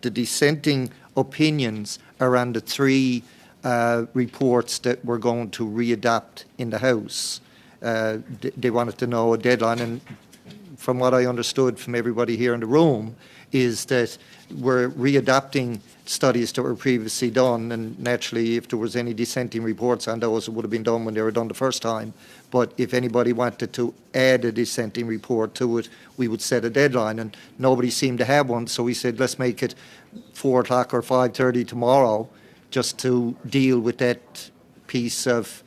The dissenting opinions are on the three reports that we're going to readopt in the House. They wanted to know a deadline, and from what I understood from everybody here in the room is that we're readopting studies that were previously done, and naturally if there was any dissenting reports on those, it would have been done when they were done the first time. But if anybody wanted to add a dissenting report to it, we would set a deadline, and nobody seemed to have one, so we said let's make it 4 o'clock or 5:30 tomorrow just to deal with that piece of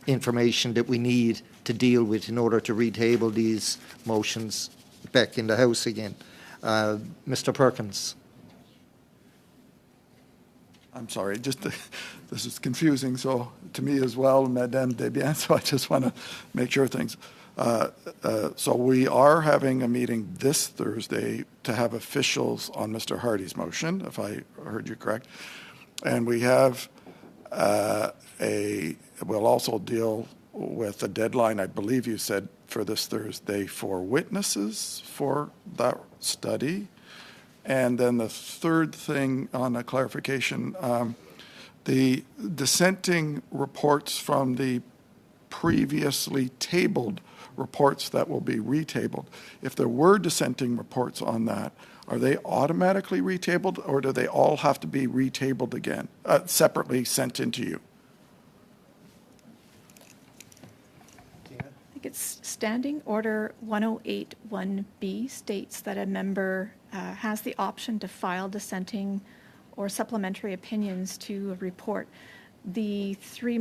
information that we need to deal with in order to retable these motions back in the House again. Mr. Perkins. I'm sorry, this is confusing, so to me as well, Madame Desbiens, so I just want to make sure things. So we are having a meeting this Thursday to have officials on Mr. Hardy's motion, if I heard you correct. And we have we'll also deal with a deadline, I believe you said, for this Thursday for witnesses for that study. And then the third thing on a clarification, the dissenting reports from the previously tabled reports that will be retabled. If there were dissenting reports on that, are they automatically retabled, or do they all have to be retabled again, separately sent into you? I think it's Standing Order 1081B states that a member has the option to file dissenting or supplementary opinions to a report. The three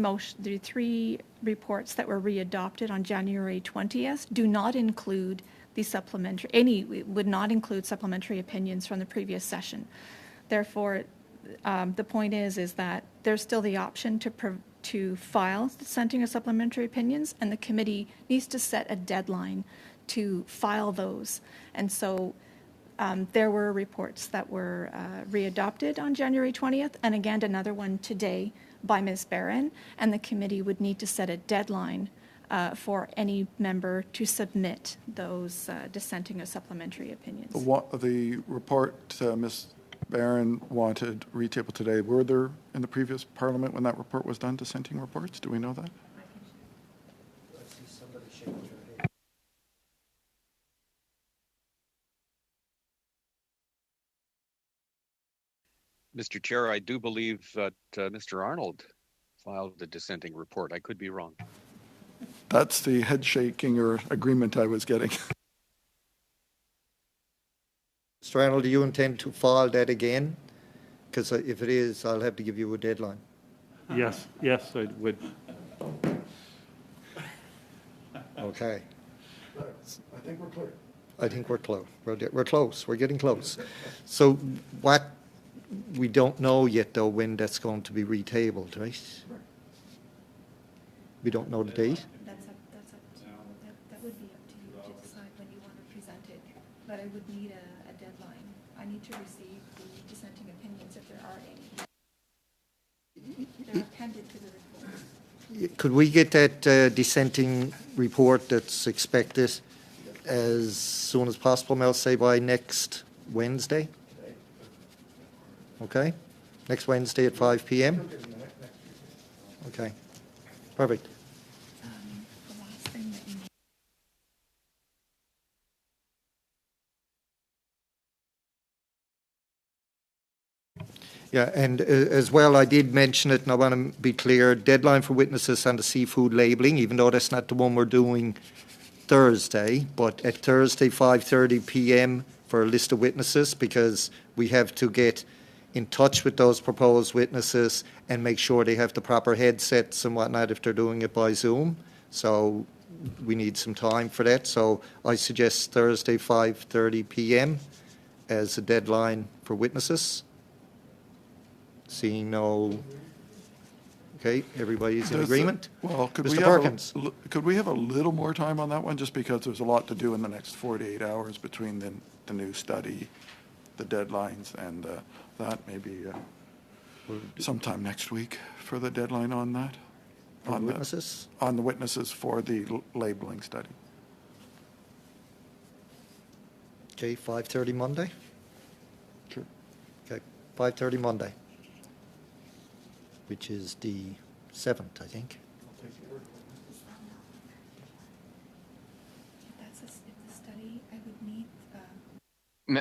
reports that were readopted on January 20th do not include would not include supplementary opinions from the previous session. Therefore, the point is that there's still the option to file dissenting or supplementary opinions, and the committee needs to set a deadline to file those. And so there were reports that were readopted on January 20th, and again another one today by Ms. Barron, and the committee would need to set a deadline for any member to submit those dissenting or supplementary opinions. The report Ms. Barron wanted retabled today, were there in the previous Parliament when that report was done, dissenting reports? Do we know that? Mr. Chair, I do believe that Mr. Arnold filed the dissenting report. I could be wrong. That's the head shaking or agreement I was getting. Mr. Arnold, do you intend to file that again? Because if it is, I'll have to give you a deadline. Yes, I would. Okay. I think we're clear. I think we're close. We're close. We're getting close. So what we don't know yet, though, when that's going to be retabled, right? We don't know the date. That's up to you. That would be up to you to decide when you want to present it. But I would need a deadline. I need to receive the dissenting opinions if there are any. They're appended to the report. Could we get that dissenting report that's expected as soon as possible, Mel, say by next Wednesday? Okay? Next Wednesday at 5 p.m.? Okay. Perfect. The last thing that you need. Yeah, and as well, I did mention it, and I want to be clear, deadline for witnesses on the seafood labelling, even though that's not the one we're doing Thursday, but at Thursday, 5:30 p.m. for a list of witnesses, because we have to get in touch with those proposed witnesses and make sure they have the proper headsets and whatnot if they're doing it by Zoom. So we need some time for that. So I suggest Thursday, 5:30 p.m. as a deadline for witnesses. Seeing no, okay, everybody's in agreement? Well, Mr. Perkins. Could we have a little more time on that one, just because there's a lot to do in the next 48 hours between the new study, the deadlines, and that maybe sometime next week for the deadline on that? On witnesses? On the witnesses for the labeling study. Okay, 5:30 Monday? Sure. Okay, 5:30 Monday, which is the 7th, I think. If the study, I would need.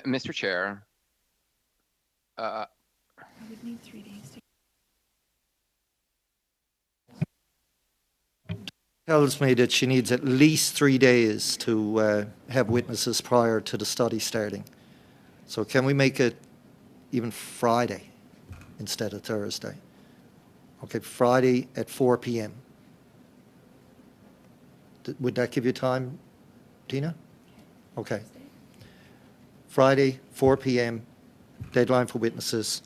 Mr. Chair. I would need 3 days to. Tells me that she needs at least 3 days to have witnesses prior to the study starting. So can we make it even Friday instead of Thursday? Okay, Friday at 4 p.m. Would that give you time, Tina? Okay. Friday, 4 p.m., deadline for witnesses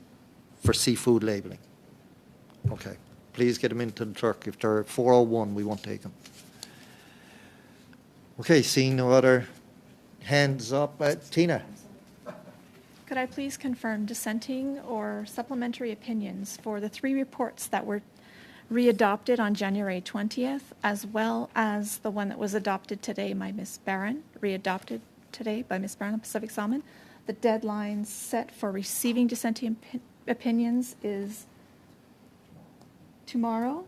for seafood labelling. Okay. Please get them into the clerk. If they're 4:01, we won't take them. Okay, seeing no other hands up. Tina? Could I please confirm dissenting or supplementary opinions for the 3 reports that were readopted on January 20th, as well as the one that was adopted today by Ms. Barron, readopted today by Ms. Barron on Pacific Salmon? The deadline set for receiving dissenting opinions is tomorrow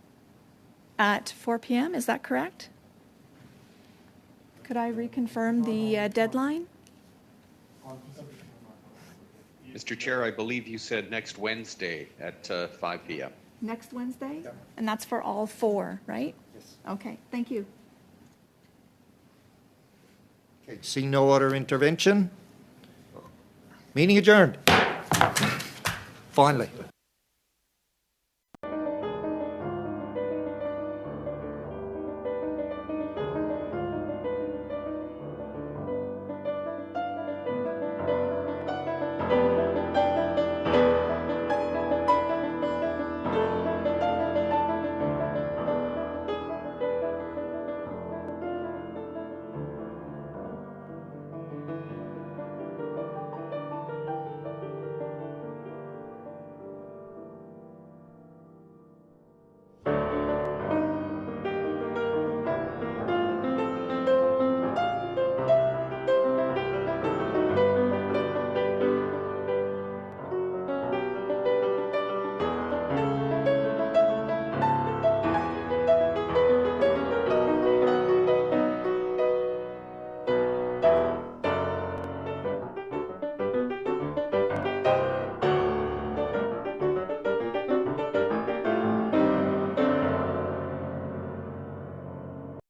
at 4 p.m. Is that correct? Could I reconfirm the deadline? Mr. Chair, I believe you said next Wednesday at 5 p.m. Next Wednesday? And that's for all 4, right? Yes. Okay, thank you. Okay, seeing no other intervention? Meeting adjourned. Finally.